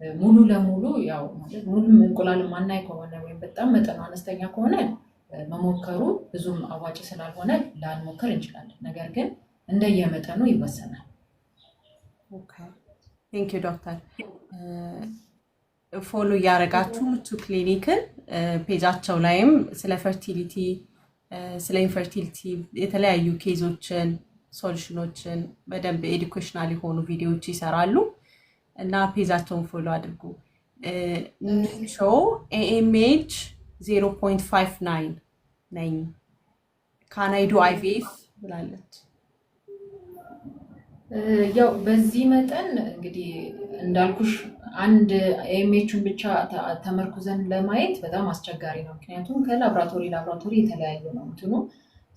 ሙሉ ለሙሉ ያው ማለት ሙሉ እንቁላል ማናይ ከሆነ ወይም በጣም መጠኑ አነስተኛ ከሆነ መሞከሩ ብዙም አዋጭ ስላልሆነ ላንሞክር እንችላለን። ነገር ግን እንደየመጠኑ ይወሰናል። ኦኬ ቴንክ ዩ ዶክተር። ፎሎ እያደረጋችሁ ምቹ ክሊኒክን ፔጃቸው ላይም ስለ ፈርቲሊቲ ስለ ኢንፈርቲሊቲ የተለያዩ ኬዞችን ሶሉሽኖችን በደንብ ኤዱኬሽናል የሆኑ ቪዲዮዎች ይሰራሉ እና ፔጃቸውን ፎሎ አድርጉ። ኒሾ ኤኤምኤች 0.59 ነኝ ካናይዶ አይቪኤፍ ብላለች። ያው በዚህ መጠን እንግዲህ እንዳልኩሽ አንድ ኤኤምኤቹን ብቻ ተመርኩዘን ለማየት በጣም አስቸጋሪ ነው። ምክንያቱም ከላብራቶሪ የተለያየ ነው እንትኑ።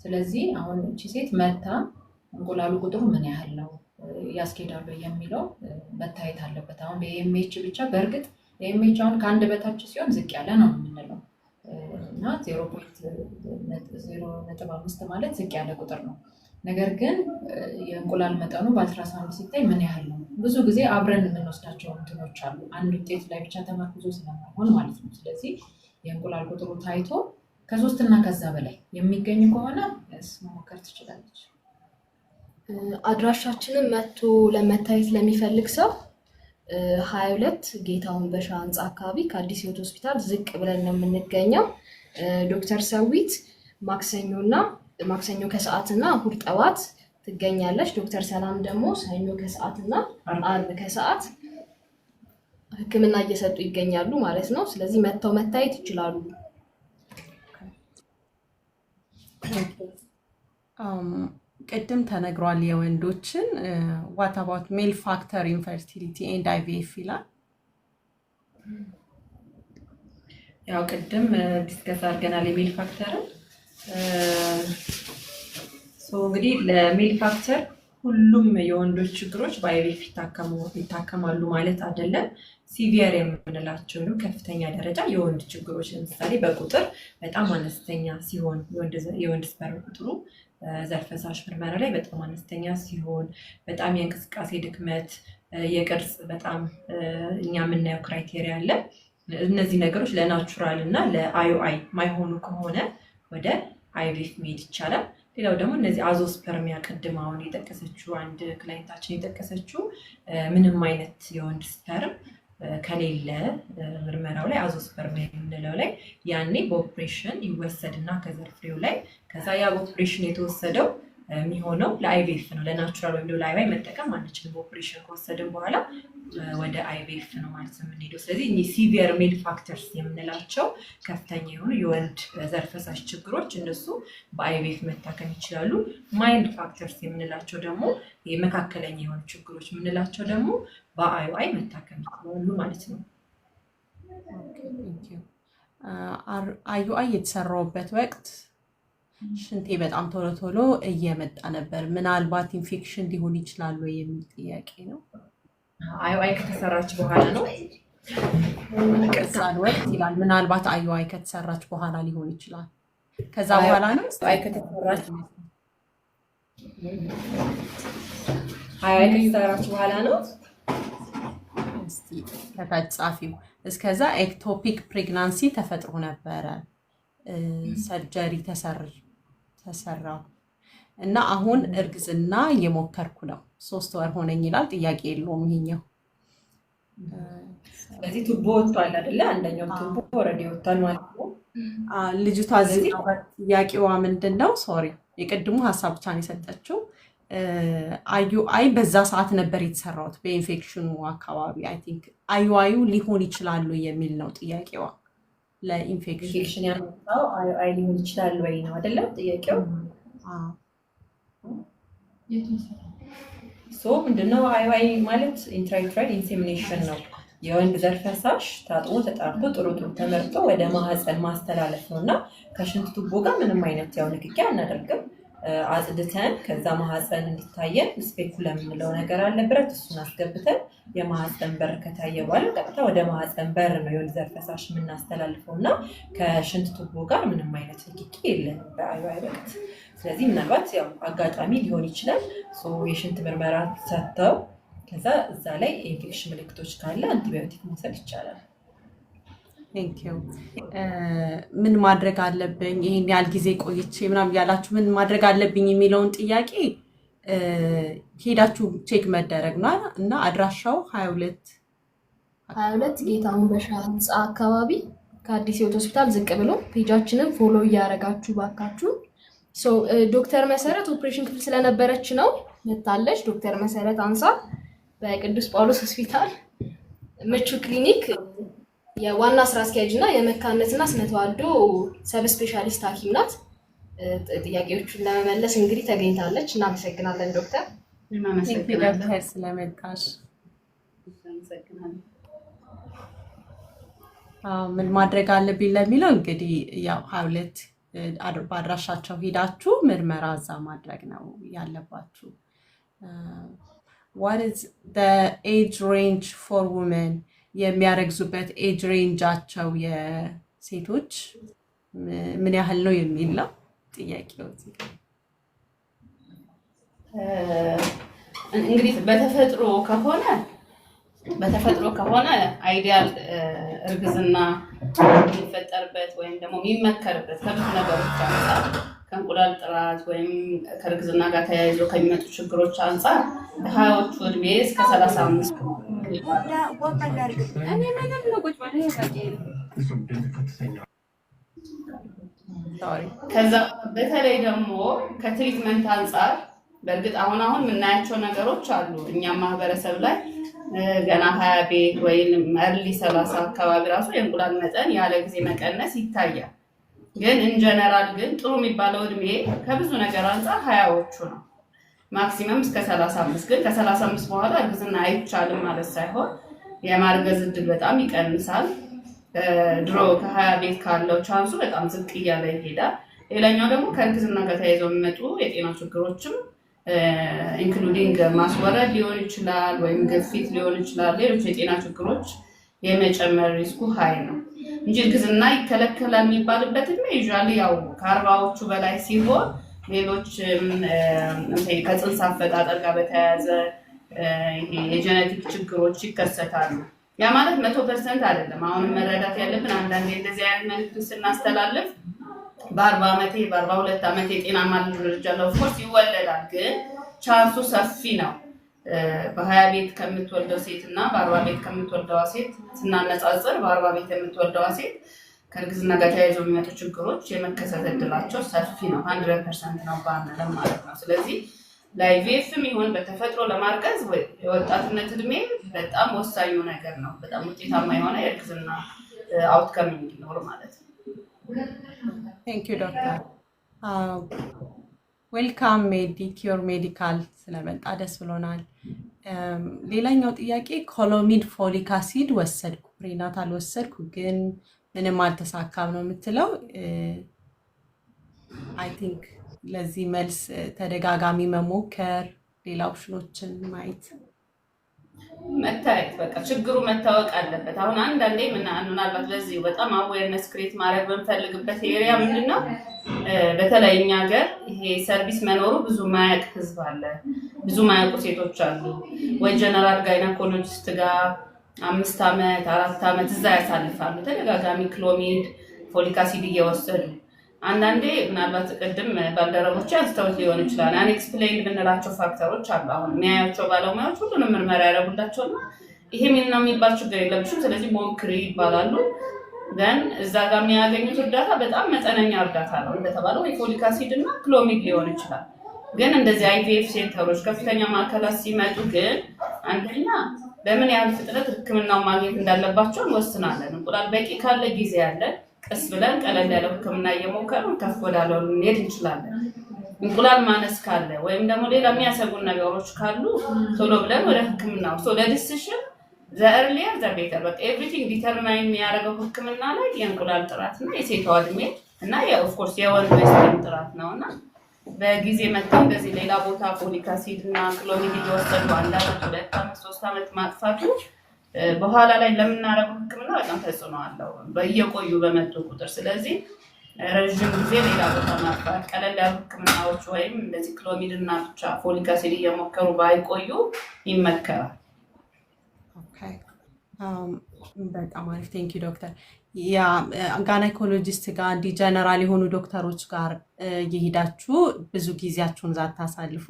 ስለዚህ አሁን እቺ ሴት መታ እንቁላሉ ቁጥሩ ምን ያህል ነው ያስኬዳሉ የሚለው መታየት አለበት። አሁን በኤምኤች ብቻ በእርግጥ ኤምኤች አሁን ከአንድ በታች ሲሆን ዝቅ ያለ ነው የምንለው እና 0.5 ማለት ዝቅ ያለ ቁጥር ነው። ነገር ግን የእንቁላል መጠኑ በአልትራሳውንድ ሲታይ ምን ያህል ነው? ብዙ ጊዜ አብረን የምንወስዳቸው እንትኖች አሉ፣ አንድ ውጤት ላይ ብቻ ተመርኩዞ ስለማይሆን ማለት ነው። ስለዚህ የእንቁላል ቁጥሩ ታይቶ ከ3 እና ከዛ በላይ የሚገኝ ከሆነ መሞከር ትችላለች። አድራሻችንን መጥቶ ለመታየት ለሚፈልግ ሰው 22 ጌታሁን በሻ ህንፃ አካባቢ ከአዲስ ህይወት ሆስፒታል ዝቅ ብለን ነው የምንገኘው። ዶክተር ሰዊት ማክሰኞ ከሰዓትና እሁድ ጠዋት ትገኛለች። ዶክተር ሰላም ደግሞ ሰኞ ከሰዓትና አርብ ከሰዓት ህክምና እየሰጡ ይገኛሉ ማለት ነው። ስለዚህ መጥተው መታየት ይችላሉ። ቅድም ተነግሯል የወንዶችን። ዋት አባውት ሜል ፋክተር ኢንፈርቲሊቲ ኤንድ አይቪኤፍ ይላል። ያው ቅድም ዲስከስ አድርገናል የሜል ፋክተርን። እንግዲህ ለሜል ፋክተር ሁሉም የወንዶች ችግሮች በአይቪኤፍ ይታከማሉ ማለት አይደለም። ሲቪየር የምንላቸው ከፍተኛ ደረጃ የወንድ ችግሮች ለምሳሌ በቁጥር በጣም አነስተኛ ሲሆን የወንድ ስፐርም ቁጥሩ ዘር ፈሳሽ ምርመራ ላይ በጣም አነስተኛ ሲሆን፣ በጣም የእንቅስቃሴ ድክመት፣ የቅርጽ በጣም እኛ የምናየው ክራይቴሪያ አለ። እነዚህ ነገሮች ለናቹራል እና ለአይኦአይ ማይሆኑ ከሆነ ወደ አይቪኤፍ መሄድ ይቻላል። ሌላው ደግሞ እነዚህ አዞስፐርሚያ ቅድም አሁን የጠቀሰችው አንድ ክላይንታችን የጠቀሰችው ምንም አይነት የወንድ ስፐርም ከሌለ ምርመራው ላይ አዞስፐርሚያ የምንለው ላይ ያኔ በኦፕሬሽን ይወሰድና ከዘር ፍሬው ላይ ከዛ ያ በኦፕሬሽን የተወሰደው የሚሆነው ለአይቪኤፍ ነው። ለናቹራል ወይም ለአይቫይ መጠቀም አንችልም። በኦፕሬሽን ከወሰድን በኋላ ወደ አይቪኤፍ ነው ማለት ነው የምንሄደው። ስለዚህ እኚህ ሲቪየር ሜል ፋክተርስ የምንላቸው ከፍተኛ የሆኑ የወንድ ዘር ፈሳሽ ችግሮች እነሱ በአይቪኤፍ መታከም ይችላሉ። ማይልድ ፋክተርስ የምንላቸው ደግሞ መካከለኛ የሆኑ ችግሮች የምንላቸው ደግሞ በአይኦአይ መታከም ይችላሉ ማለት ነው። አዩአይ የተሰራውበት ወቅት ሽንቴ በጣም ቶሎ ቶሎ እየመጣ ነበር። ምናልባት ኢንፌክሽን ሊሆን ይችላል ወይ የሚል ጥያቄ ነው። አዩአይ ከተሰራች በኋላ ነው ቅሳን ወቅት ይላል። ምናልባት አዩአይ ከተሰራች በኋላ ሊሆን ይችላል። ከዛ በኋላ ነው አዩአይ ከተሰራች በኋላ ነው። እስቲ ከታች ጻፊው። እስከዛ ኤክቶፒክ ፕሬግናንሲ ተፈጥሮ ነበረ፣ ሰርጀሪ ተሰራው እና አሁን እርግዝና እየሞከርኩ ነው፣ 3 ወር ሆነኝ ይላል። ጥያቄ የለውም ይሄኛው። ስለዚህ ቱቦ ወጥቷል አይደለ? አንደኛው ቱቦ ኦልሬዲ ወጥቷል ማለት ነው። ልጅቷ እዚህ ጥያቄዋ ምንድን ነው? ሶሪ የቅድሙ ሀሳብ ብቻ ነው የሰጠችው። አዩአይ በዛ ሰዓት ነበር የተሰራውት በኢንፌክሽኑ አካባቢ። አይ ቲንክ አዩአዩ ሊሆን ይችላሉ የሚል ነው ጥያቄዋ። ለኢንፌክሽን ያመጣው አዩአይ ሊሆን ይችላል ወይ ነው አይደለም ጥያቄው? ምንድነው አዩአይ ማለት? ኢንትራዩትራል ኢንሴሚኔሽን ነው። የወንድ ዘር ፈሳሽ ታጥቦ ተጣርቶ ጥሩ ተመርጦ ወደ ማህፀን ማስተላለፍ ነው እና ከሽንት ቱቦ ጋር ምንም አይነት ያው ንክኪ አናደርግም። አጽድተን ከዛ ማህፀን እንዲታየን ስፔኩለም የምንለው ነገር አለ፣ ብረት፣ እሱን አስገብተን የማህፀን በር ከታየ በኋላ ቀጥታ ወደ ማህፀን በር ነው የወንድ ዘር ፈሳሽ የምናስተላልፈው እና ከሽንት ቱቦ ጋር ምንም አይነት ንክኪ የለንም በአዩአይ ወቅት። ስለዚህ ምናልባት ያው አጋጣሚ ሊሆን ይችላል። የሽንት ምርመራ ሰጥተው ከዛ እዛ ላይ የኢንፌክሽን ምልክቶች ካለ አንቲባዮቲክ መውሰድ ይቻላል። ምን ማድረግ አለብኝ ይሄን ያህል ጊዜ ቆይቼ ምናምን ያላችሁ ምን ማድረግ አለብኝ የሚለውን ጥያቄ ሄዳችሁ ቼክ መደረግ ነው እና አድራሻው 22 ጌታሁን በሻ ህንፃ አካባቢ ከአዲስ ህይወት ሆስፒታል ዝቅ ብሎ ፔጃችንን ፎሎ እያደረጋችሁ ባካችሁ። ዶክተር መሰረት ኦፕሬሽን ክፍል ስለነበረች ነው መታለች። ዶክተር መሰረት አንሳ በቅዱስ ጳውሎስ ሆስፒታል ምቹ ክሊኒክ የዋና ስራ አስኪያጅ እና የመካንነትና ስነ ተዋልዶ ሰብ ስፔሻሊስት ሐኪም ናት። ጥያቄዎቹን ለመመለስ እንግዲህ ተገኝታለች። እናመሰግናለን ዶክተር። ዶክተር ስለመጣሽ። ምን ማድረግ አለብኝ ለሚለው እንግዲህ ያው 22 በአድራሻቸው ሄዳችሁ ምርመራ እዛ ማድረግ ነው ያለባችሁ። what is the age range for women የሚያረግዙበት ኤጅ ሬንጃቸው የሴቶች ምን ያህል ነው የሚል ነው ጥያቄው። እንግዲህ በተፈጥሮ ከሆነ አይዲያል እርግዝና የሚፈጠርበት ወይም ደግሞ የሚመከርበት ከብዙ ነገሮች አንጻር ከእንቁላል ጥራት ወይም ከእርግዝና ጋር ተያይዞ ከሚመጡ ችግሮች አንጻር ከ20ዎቹ እድሜ እስከ 35 ከዛ በተለይ ደግሞ ከትሪትመንት አንጻር በእርግጥ አሁን የምናያቸው ነገሮች አሉ እኛም ማህበረሰብ ላይ ገና 20 ቤት ወይም early 30 አካባቢ ራሱ የእንቁላል መጠን ያለ ጊዜ መቀነስ ይታያል። ግን ኢን ጀነራል ግን ጥሩ የሚባለው እድሜ ከብዙ ነገር አንጻር 20ዎቹ ነው። ማክሲመም እስከ 35 ግን ከ35 በኋላ እርግዝና አይቻልም ማለት ሳይሆን የማርገዝ እድል በጣም ይቀንሳል። ድሮ ከ20 ቤት ካለው ቻንሱ በጣም ዝቅ እያለ ይሄዳል። ሌላኛው ደግሞ ከእርግዝና ጋር ተያይዘው የሚመጡ የጤና ችግሮችም ኢንክሉዲንግ ማስወረድ ሊሆን ይችላል ወይም ግፊት ሊሆን ይችላል። ሌሎች የጤና ችግሮች የመጨመር ሪስኩ ሀይ ነው እንጂ እርግዝና ይከለከላል የሚባልበት እድሜ ዩዥዋሊ ያው ከ40ዎቹ በላይ ሲሆን ሌሎች ከጽንስ አፈጣጠር ጋር በተያያዘ የጄኔቲክ ችግሮች ይከሰታሉ። ያ ማለት 100% አይደለም። አሁን መረዳት ያለብን አንዳንዴ እንደዚህ አይነት መልዕክት ስናስተላልፍ በ40 ዓመቴ በ42 ዓመቴ ጤናማ ልጅ አለው ኦፍኮርስ ይወለዳል፣ ግን ቻንሱ ሰፊ ነው። በ20 ቤት ከምትወልደው ሴት እና በ40 ቤት ከምትወልደዋ ሴት ስናነጻጽር በ40 ቤት የምትወልደዋ ሴት ከእርግዝና ጋር ተያይዞ የሚመጡ ችግሮች የመከሰት እድላቸው ሰፊ ነው። 100% ነው ባንልም ማለት ነው። ስለዚህ ለአይቪኤፍም ይሁን በተፈጥሮ ለማርገዝ የወጣትነት እድሜ በጣም ወሳኙ ነገር ነው። በጣም ውጤታማ የሆነ የእርግዝና አውትካም እንዲኖር ማለት ነው። Thank you, doctor. ዌልካም ሜዲኪዮር ሜዲካል ስለመጣ ደስ ብሎናል። ሌላኛው ጥያቄ ኮሎሚድ ፎሊክ አሲድ ወሰድኩ ፕሪናታል ወሰድኩ ግን ምንም አልተሳካም ነው የምትለው። አይ ቲንክ ለዚህ መልስ ተደጋጋሚ መሞከር ሌላ ኦፕሽኖችን ማየት መታየት በቃ ችግሩ መታወቅ አለበት። አሁን አንዳንዴ ምናልባት ለዚህ በጣም አዌርነስ ክሬት ማድረግ በምፈልግበት ኤሪያ ምንድነው በተለይ እኛ ሀገር ይሄ ሰርቪስ መኖሩ ብዙ ማያውቅ ህዝብ አለ፣ ብዙ ማያውቁ ሴቶች አሉ። ወይ ጀነራል ጋይናኮሎጂስት ጋር 5 ዓመት 4 ዓመት እዛ ያሳልፋሉ ተደጋጋሚ ክሎሚድ ፎሊክ አሲድ እየወሰዱ። አንዳንዴ ምናልባት ቅድም ባልደረቦች አንስተውት ሊሆን ይችላል አንኤክስፕሌይንድ የምንላቸው ፋክተሮች አሉ። አሁን የሚያያቸው ባለሙያዎች ሁሉንም ምርመራ ያደርጉላቸውና ይሄ ምን ነው የሚባል ችግር የለብሽም ስለዚህ ሞክሪ ይባላሉ። ግን እዛ ጋር የሚያገኙት እርዳታ በጣም መጠነኛ እርዳታ ነው። እንደተባለው የፎሊክ አሲድ እና ክሎሚድ ሊሆን ይችላል። ግን እንደዚህ አይቪኤፍ ሴንተሮች ከፍተኛ ማዕከላት ሲመጡ ግን አንደኛ በምን ያህል ፍጥነት ሕክምናውን ማግኘት እንዳለባቸው እንወስናለን። እንቁላል በቂ ካለ ጊዜ ያለን ቀስ ብለን ቀለል ያለው ሕክምና እየሞከርን ከፍ ወዳለው ልንሄድ እንችላለን። እንቁላል ማነስ ካለ ወይም ደግሞ ሌላ የሚያሰጉን ነገሮች ካሉ ቶሎ ብለን ወደ ሕክምናው ለዲሲሽን the earlier the better but everything determine የሚያደርገው ሕክምና ላይ የእንቁላል ጥራት እና የሴቷ እድሜ እና ኦፍ ኮርስ የወንዱ የስፐርም ጥራት ነውና በጊዜ መጥተው እንደዚህ ሌላ ቦታ ፎሊክ አሲድ እና ክሎሚድ እየወሰዱ 1 ዓመት 2 ዓመት 3 ዓመት ማጥፋቱ በኋላ ላይ ለምናደርገው ሕክምና በጣም ተጽዕኖ አለው በየቆዩ በመጡ ቁጥር። ስለዚህ ረጅም ጊዜ ሌላ ቦታ ማጥፋት ቀለል ያሉ ሕክምናዎች ወይም እንደዚህ ክሎሚድ እና ብቻ ፎሊክ አሲድ እየሞከሩ ባይቆዩ ይመከራል። በጣም አሪፍ ቴንክ ዩ ዶክተር። ያ ጋይናኮሎጂስት ጋር እንዲ ጀነራል የሆኑ ዶክተሮች ጋር እየሄዳችሁ ብዙ ጊዜያችሁን ዛታሳልፉ።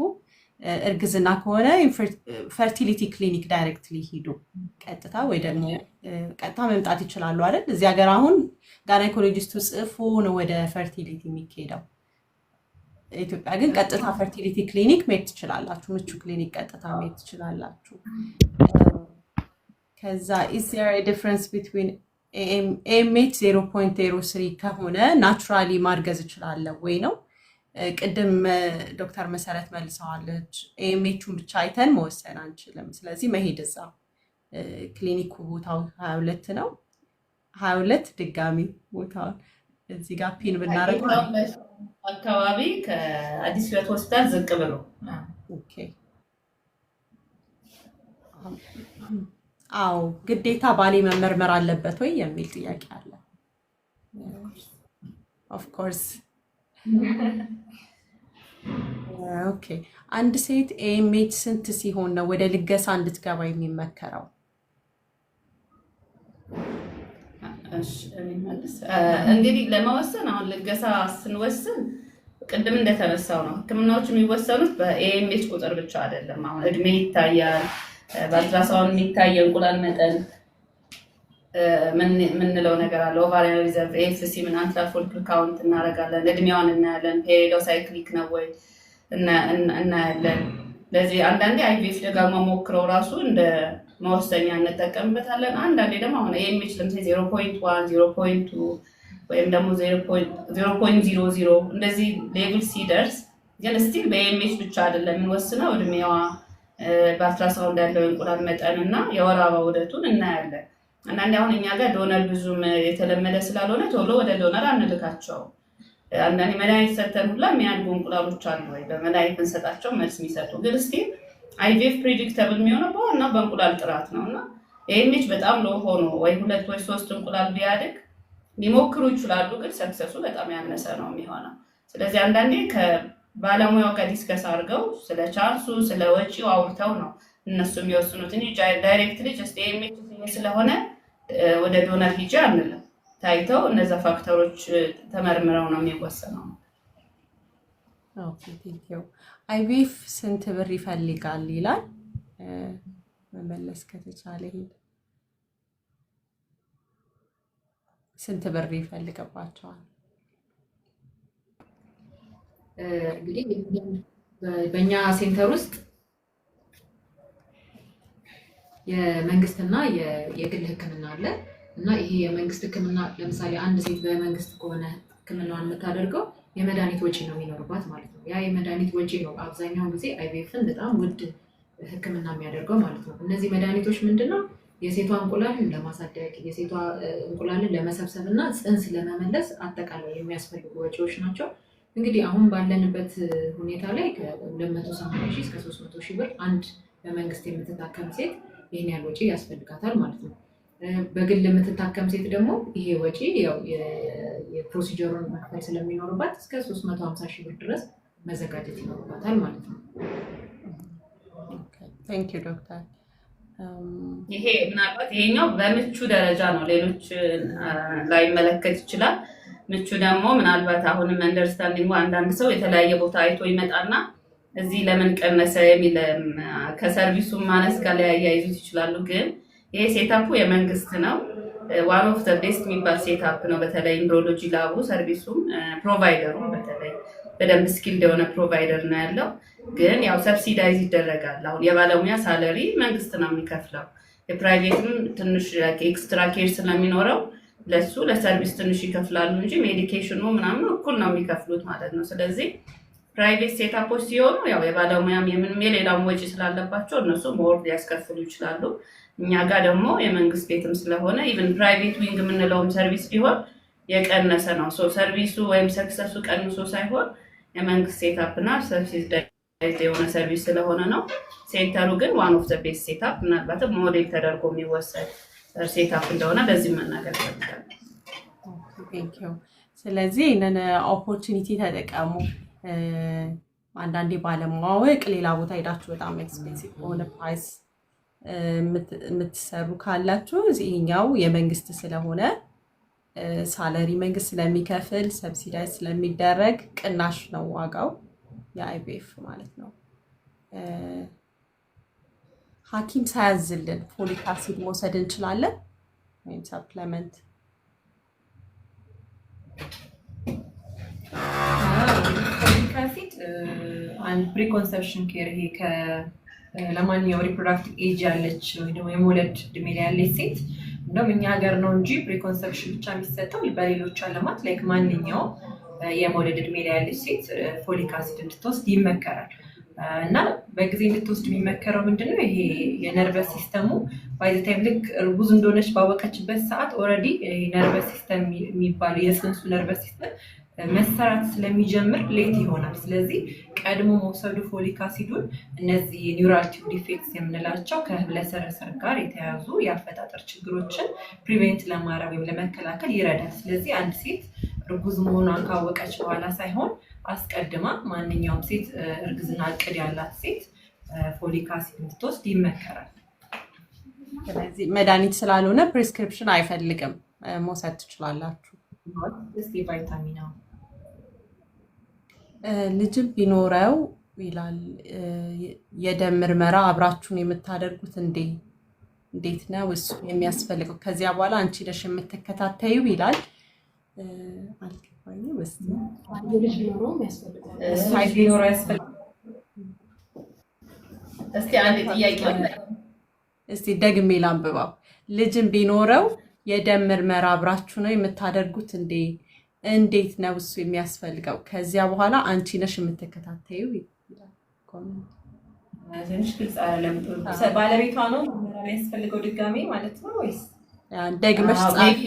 እርግዝና ከሆነ ፈርቲሊቲ ክሊኒክ ዳይሬክትሊ ሂዱ ቀጥታ ወይ ደግሞ ቀጥታ መምጣት ይችላሉ አይደል? እዚህ ሀገር አሁን ጋይናኮሎጂስቱ ጽፎ ነው ወደ ፈርቲሊቲ የሚሄደው። ኢትዮጵያ ግን ቀጥታ ፈርቲሊቲ ክሊኒክ መሄድ ትችላላችሁ። ምቹ ክሊኒክ ቀጥታ መሄድ ትችላላችሁ። ከዛ is there a difference between AMH 0.03 ከሆነ ናቹራሊ ማርገዝ ይችላል ወይ ነው? ቅድም ዶክተር መሰረት መልሰዋለች። AMH-ን ብቻ አይተን መወሰን አንችልም። ስለዚህ መሄድ እዛ ክሊኒኩ ቦታው 22 ነው። 22 ድጋሚ ቦታው እዚህ ጋር ፒን ብናደርግ አካባቢ ከአዲስ ህይወት ሆስፒታል ዝቅ ብሎ ኦኬ አዎ ግዴታ ባሌ መመርመር አለበት ወይ የሚል ጥያቄ አለ። ኦፍ ኮርስ ኦኬ። አንድ ሴት ኤኤምኤች ስንት ሲሆን ነው ወደ ልገሳ እንድትገባ የሚመከረው? እንግዲህ ለመወሰን አሁን ልገሳ ስንወስን ቅድም እንደተነሳው ነው ህክምናዎች የሚወሰኑት በኤኤምኤች ቁጥር ብቻ አይደለም። አሁን እድሜ ይታያል፣ በአልትራሳውንድ የሚታይ እንቁላል መጠን ምንለው ነገር አለ። ኦቫሪያን ሪዘርቭ፣ ኤፍሲ ምን አንትራል ፎሊክል ካውንት እናደርጋለን። እድሜዋን እናያለን። ፔሪዶ ሳይክሊክ ነው ወይ እናያለን። ለዚህ አንዳንዴ አይቪኤፍ ደጋግሞ ሞክረው ራሱ እንደ መወሰኛ እንጠቀምበታለን። አንዳንዴ ደግሞ አሁን ኤኤምኤች ለምሳሌ 0.1 0.2 ወይም ደግሞ 0.00 እንደዚህ ሌቭል ሲደርስ ግን ስቲል በኤኤምኤች ብቻ አይደለም የምንወስነው። እድሜዋ፣ በአልትራሳውንድ ያለው እንቁላል መጠን እና የወር አበባ ዑደቱን እናያለን። አንዳንዴ አሁን እኛ ጋር ዶነር ብዙም የተለመደ ስላልሆነ ቶሎ ወደ ዶነር አንልካቸው። አንዳንዴ መድኃኒት ሰተን ሁላ የሚያድጉ እንቁላሎች አሉ ወይ በመድኃኒት እንሰጣቸው መልስ የሚሰጡ ግን ስቲል አይቪኤፍ ፕሪዲክተብል የሚሆነው በዋና በእንቁላል ጥራት ነው እና ኤኤምኤች በጣም ሎ ሆኖ ወይ 2 ወይ 3 እንቁላል ቢያድግ ሊሞክሩ ይችላሉ፣ ግን ሰክሰሱ በጣም ያነሰ ነው የሚሆነው። ስለዚህ አንዳንዴ ከባለሙያው ጋር ዲስከስ አድርገው ስለ ቻንሱ ስለ ወጪው አውርተው ነው እነሱ የሚወስኑት እንጂ ዳይሬክትሊ ጀስት ኤኤምኤች ስለሆነ ወደ ዶነር ሂጂ አንልም። ታይተው እነዛ ፋክተሮች ተመርምረው ነው የሚወሰነው። ኦኬ ቴንክ ዩ። አይቪኤፍ ስንት ብር ይፈልጋል ይላል። መመለስ ከተቻለ ይሄን ስንት ብር ይፈልግባቸዋል? እንግዲህ በእኛ ሴንተር ውስጥ የመንግስትና የግል ህክምና አለ እና ይሄ የመንግስት ህክምና ለምሳሌ አንድ ሴት በመንግስት ከሆነ ህክምናዋን የምታደርገው የመድኃኒት ወጪ ነው የሚኖርባት ማለት ነው። ያ የመድኃኒት ወጪ ነው አብዛኛውን ጊዜ አይቪኤፍን በጣም ውድ ህክምና የሚያደርገው ማለት ነው። እነዚህ መድኃኒቶች ምንድነው? የሴቷ እንቁላልን ለማሳደግ የሴቷ እንቁላልን ለመሰብሰብ እና ጽንስ ለመመለስ አጠቃላይ የሚያስፈልጉ ወጪዎች ናቸው። እንግዲህ አሁን ባለንበት ሁኔታ ላይ ከ280,000 እስከ 300,000 ብር አንድ በመንግስት የምትታከም ሴት ይህን ያህል ወጪ ያስፈልጋታል ማለት ነው። በግል የምትታከም ሴት ደግሞ ይሄ ወጪ ያው የፕሮሲጀሩን መክፈል ስለሚኖርባት እስከ 350,000 ብር ድረስ መዘጋጀት ይኖርባታል ማለት ነው። ቴንክ ዩ ዶክተር። ይሄ ምናልባት ይሄኛው በምቹ ደረጃ ነው፣ ሌሎች ላይመለከት ይችላል። ምቹ ደግሞ ምናልባት አሁንም አንደርስታንዲንግ አንዳንድ ሰው የተለያየ ቦታ አይቶ ይመጣና እዚህ ለምን ቀነሰ የሚል ከሰርቪሱ ማነስ ጋር ሊያያይዙት ይችላሉ። ግን ይሄ ሴታፑ የመንግስት ነው። ዋን ኦፍ ዘ ቤስት የሚባል ሴታፕ ነው። በተለይ ኢምብሪዮሎጂ ላቡ ሰርቪሱም ፕሮቫይደሩም በተለይ በደንብ ስኪልድ የሆነ ፕሮቫይደር ነው ያለው። ግን ያው ሰብሲዳይዝ ይደረጋል። አሁን የባለሙያ ሳለሪ መንግስት ነው የሚከፍለው። የፕራይቬትም ትንሽ ኤክስትራ ኬር ስለሚኖረው ለሱ ለሰርቪስ ትንሽ ይከፍላሉ እንጂ ሜዲኬሽኑ ምናምን እኩል ነው የሚከፍሉት ማለት ነው። ስለዚህ ፕራይቬት ሴታፖች ሲሆኑ ያው የባለሙያም የምንም የሌላም ወጪ ስላለባቸው እነሱ ሞር ሊያስከፍሉ ይችላሉ። እኛ ጋር ደግሞ የመንግስት ቤትም ስለሆነ ኢቭን ፕራይቬት ዊንግ የምንለውም ሰርቪስ ቢሆን የቀነሰ ነው። ሰርቪሱ ወይም ሰክሰሱ ቀንሶ ሳይሆን የመንግስት ሴታፕ እና ሰብሲዳይዝድ የሆነ ሰርቪስ ስለሆነ ነው። ሴንተሩ ግን ዋን ኦፍ ዘ ቤስት ሴታፕ ምናልባትም ሞዴል ተደርጎ የሚወሰድ ሴታፕ እንደሆነ በዚህ መናገር ይፈልጋል። ስለዚህ ይህንን ኦፖርቹኒቲ ተጠቀሙ። አንዳንዴ ባለማወቅ ሌላ ቦታ ሄዳችሁ በጣም ኤክስፔንሲቭ በሆነ ፕራይስ የምትሰሩ ካላችሁ ይሄኛው የመንግስት ስለሆነ ሳለሪ መንግስት ስለሚከፍል ሰብሲዳይዝ ስለሚደረግ ቅናሽ ነው ዋጋው የአይቪኤፍ ማለት ነው። ሐኪም ሳያዝልን ፎሊክ አሲድ መውሰድ እንችላለን ወይም ሰፕሊመንት? ፎሊክ አሲድ አንድ ፕሪኮንሰፕሽን ኬር ይሄ ለማንኛው ሪፕሮዳክቲቭ ኤጅ ያለች ወይ ደግሞ የመውለድ እድሜ ላይ ያለች ሴት እንደውም እኛ ሀገር ነው እንጂ ፕሪኮንሰፕሽን ብቻ የሚሰጠው በሌሎች ዓለማት ላይክ ማንኛውም የመውለድ እድሜ ላይ ያለች ሴት ፎሊክ አሲድ እንድትወስድ ይመከራል። እና በጊዜ እንድትወስድ የሚመከረው ምንድነው? ይሄ የነርቨስ ሲስተሙ ባይ ዘ ታይም ልክ እርጉዝ እንደሆነች ባወቀችበት ሰዓት ኦልሬዲ ነርቨስ ሲስተም የሚባለው የፅንሱ ነርቨስ ሲስተም መሰራት ስለሚጀምር ሌት ይሆናል። ስለዚህ ቀድሞ መውሰዱ ፎሊክ አሲዱን እነዚህ ኒውራል ቲዩብ ዲፌክትስ የምንላቸው ከህብለሰረሰር ጋር የተያዙ የአፈጣጠር ችግሮችን ፕሪቬንት ለማድረግ ወይም ለመከላከል ይረዳል። ስለዚህ አንድ ሴት እርጉዝ መሆኗን ካወቀች በኋላ ሳይሆን አስቀድማ ማንኛውም ሴት እርግዝና እቅድ ያላት ሴት ፎሊክ አሲድ እንድትወስድ ይመከራል። ስለዚህ መድኃኒት ስላልሆነ ፕሪስክሪፕሽን አይፈልግም፣ መውሰድ ትችላላችሁ። እስቲ ቫይታሚን ልጅም ቢኖረው ይላል የደም ምርመራ አብራችሁን የምታደርጉት እንዴት ነው እሱ የሚያስፈልገው? ከዚያ በኋላ አንቺ ነሽ የምትከታተዩ ይላል። አልገባኝም። ልጅ ቢኖረውም ያስፈልጋል። ቢኖረው ያስፈልጋል። እስቲ አንድ ጥያቄ እስቲ ደግሜ ላንብባው። ልጅም ቢኖረው የደም ምርመራ አብራችሁ ነው የምታደርጉት እንዴት ነው እሱ የሚያስፈልገው? ከዚያ በኋላ አንቺ ነሽ የምትከታተዩ ይላል። ትንሽ ግልጽ አይደለም። ባለቤቷ ነው የሚያስፈልገው ድጋሜ ማለት ነው ወይስ ደግመሽ ጻፊ?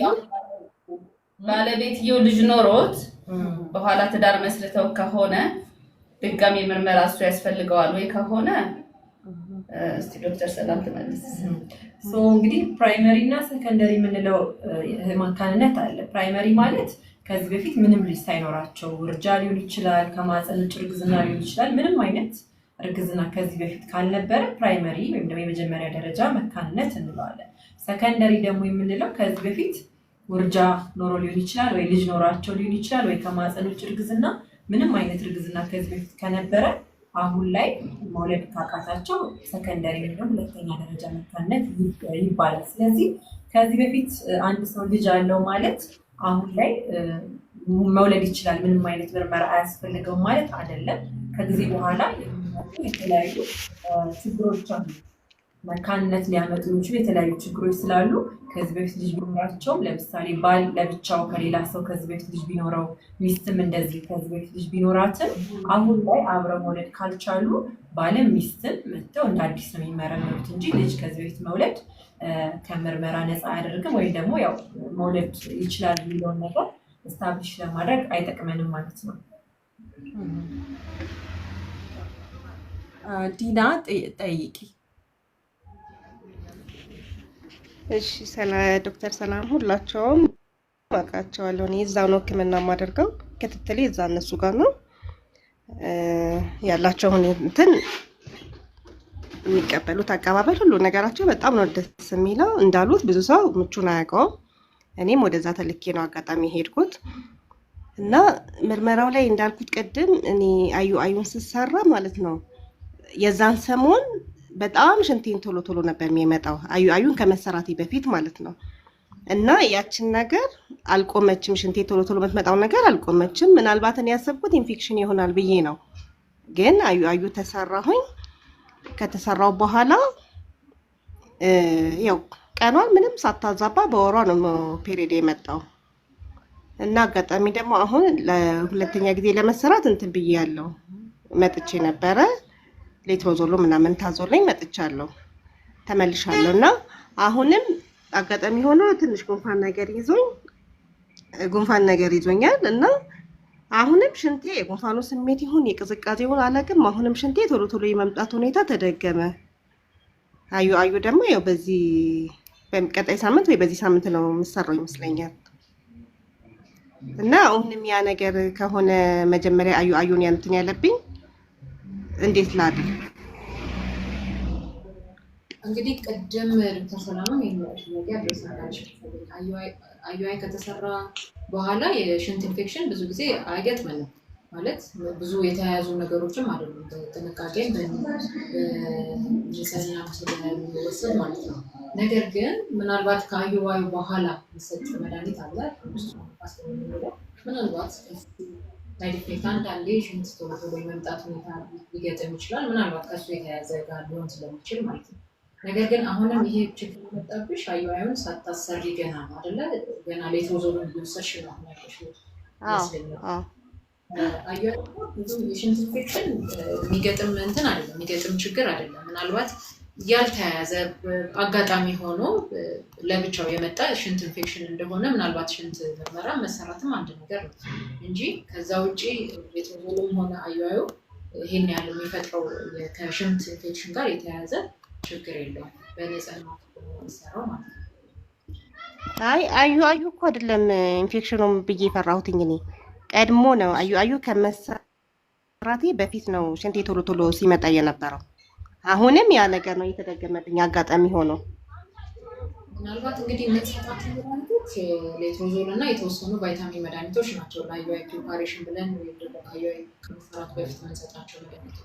ባለቤትየው ልጅ ኖሮት በኋላ ትዳር መስርተው ከሆነ ድጋሜ ምርመራ እሱ ያስፈልገዋል ወይ? ከሆነ እስቲ ዶክተር ሰላም ትመልስ። እንግዲህ ፕራይመሪ እና ሰከንደሪ የምንለው መካንነት አለ። ፕራይመሪ ማለት ከዚህ በፊት ምንም ልጅ ሳይኖራቸው ውርጃ ሊሆን ይችላል፣ ከማህፀን ውጭ እርግዝና ሊሆን ይችላል። ምንም አይነት እርግዝና ከዚህ በፊት ካልነበረ ፕራይመሪ ወይም ደግሞ የመጀመሪያ ደረጃ መካንነት እንለዋለን። ሰከንደሪ ደግሞ የምንለው ከዚህ በፊት ውርጃ ኖሮ ሊሆን ይችላል፣ ወይ ልጅ ኖራቸው ሊሆን ይችላል፣ ወይ ከማህፀን ውጭ እርግዝና፣ ምንም አይነት እርግዝና ከዚህ በፊት ከነበረ አሁን ላይ መውለድ ካቃታቸው ሰከንደሪ ወይም ሁለተኛ ደረጃ መካንነት ይባላል። ስለዚህ ከዚህ በፊት አንድ ሰው ልጅ አለው ማለት አሁን ላይ መውለድ ይችላል፣ ምንም አይነት ምርመራ አያስፈልገውም ማለት አይደለም። ከጊዜ በኋላ የተለያዩ ችግሮች አሉ። መካንነት ሊያመጡ የሚችሉ የተለያዩ ችግሮች ስላሉ ከዚህ በፊት ልጅ ቢኖራቸውም፣ ለምሳሌ ባል ለብቻው ከሌላ ሰው ከዚህ በፊት ልጅ ቢኖረው፣ ሚስትም እንደዚህ ከዚህ በፊት ልጅ ቢኖራትም አሁን ላይ አብረው መውለድ ካልቻሉ ባልም ሚስትም መጥተው እንደ አዲስ ነው የሚመረመሩት እንጂ ልጅ ከዚህ በፊት መውለድ ከምርመራ ነፃ አያደርግም፣ ወይም ደግሞ ያው መውለድ ይችላል የሚለውን ነገር ስታብሊሽ ለማድረግ አይጠቅመንም ማለት ነው። ዲና ጠይቂ። እሺ ዶክተር ሰላም ሁላቸውም አውቃቸዋለሁ። እኔ እዛው ነው ሕክምና የማደርገው። ክትትሌ እዛ እነሱ ጋር ነው ያላቸውን እንትን የሚቀበሉት አቀባበል ሁሉ ነገራቸው በጣም ነው ደስ የሚለው። እንዳሉት ብዙ ሰው ምቹን አያውቀውም። እኔም ወደዛ ተልኬ ነው አጋጣሚ ሄድኩት እና ምርመራው ላይ እንዳልኩት ቅድም እኔ አዩን ስሰራ ማለት ነው የዛን ሰሞን በጣም ሽንቴን ቶሎ ቶሎ ነበር የሚመጣው አዩን ከመሰራቴ በፊት ማለት ነው። እና ያችን ነገር አልቆመችም። ሽንቴ ቶሎ ቶሎ የምትመጣው ነገር አልቆመችም። ምናልባት እኔ ያሰብኩት ኢንፌክሽን ይሆናል ብዬ ነው። ግን አዩ ተሰራሁኝ። ከተሰራው በኋላ ያው ቀኗን ምንም ሳታዛባ በወሯ ነው ፔሪድ የመጣው። እና አጋጣሚ ደግሞ አሁን ለሁለተኛ ጊዜ ለመሰራት እንትን ብዬ ያለው መጥቼ ነበረ። ሌትሮዞሎ ምናምን ታዞልኝ መጥቻለሁ፣ ተመልሻለሁ። እና አሁንም አጋጣሚ ሆኖ ትንሽ ጉንፋን ነገር ይዞኛል እና አሁንም ሽንቴ የጉንፋኑ ስሜት ይሁን የቅዝቃዜ ይሁን አላውቅም፣ አሁንም ሽንቴ ቶሎ ቶሎ የመምጣት ሁኔታ ተደገመ። አዩ ደግሞ ያው በዚህ በሚቀጣይ ሳምንት ወይ በዚህ ሳምንት ነው የምሰራው ይመስለኛል። እና አሁንም ያ ነገር ከሆነ መጀመሪያ አዩን ያንትን ያለብኝ እንዴት ላድርግ? እንግዲህ ቅድም ዶክተር ሰላም ነገር አዩአይ ከተሰራ በኋላ የሽንት ኢንፌክሽን ብዙ ጊዜ አይገጥመንም። ማለት ብዙ የተያያዙ ነገሮችም አይደሉም። በጥንቃቄም በንጽህና ስለሚወሰድ ማለት ነው። ነገር ግን ምናልባት ከአዩአይ በኋላ የሚሰጥ መድኃኒት አለ ምናልባት ሳይድ ኢፌክት አንዳንዴ ሽንት ቶሎ ቶሎ የመምጣት ሁኔታ ሊገጥም ይችላል። ምናልባት ከሱ የተያያዘ ጋር ሊሆን ስለሚችል ማለት ነው። ነገር ግን አሁንም ይሄ ችግር መጣብሽ አዩአዩን ሳታሰሪ ገና ነው አይደለ? ገና ሌትሮዞልን ቢወሰድሽ ነው ያለሽ ይመስለኛል። አዩአይ ብዙ የሽንት ኢንፌክሽን የሚገጥም እንትን አይደለም፣ የሚገጥም ችግር አይደለም። ምናልባት ያልተያያዘ አጋጣሚ ሆኖ ለብቻው የመጣ ሽንት ኢንፌክሽን እንደሆነ ምናልባት ሽንት ምርመራ መሰራትም አንድ ነገር ነው እንጂ ከዛ ውጪ ሌትሮዞልም ሆነ አዩአዩ ይሄን ያህል የሚፈጥረው ከሽንት ኢንፌክሽን ጋር የተያያዘ ችግር የለውም። በንጽህና የሚሰራው ማለት ነው። አዩ እኮ አይደለም ኢንፌክሽኑም ብዬ ፈራሁትኝ እኔ ቀድሞ ነው አዩ ከመሰራቴ በፊት ነው ሽንቴ ቶሎ ቶሎ ሲመጣ የነበረው። አሁንም ያ ነገር ነው የተደገመብኝ አጋጣሚ ሆኖ። ምናልባት እንግዲህ የምንሰጣቸው መድኃኒቶች ሌትሮዞል እና የተወሰኑ ቫይታሚን መድኃኒቶች ናቸው። ለአዩአይ ፕሪፓሬሽን ብለን ወይም ደግሞ ከአዩአይ ከመስራት በፊት የምንሰጣቸው መድኃኒቶች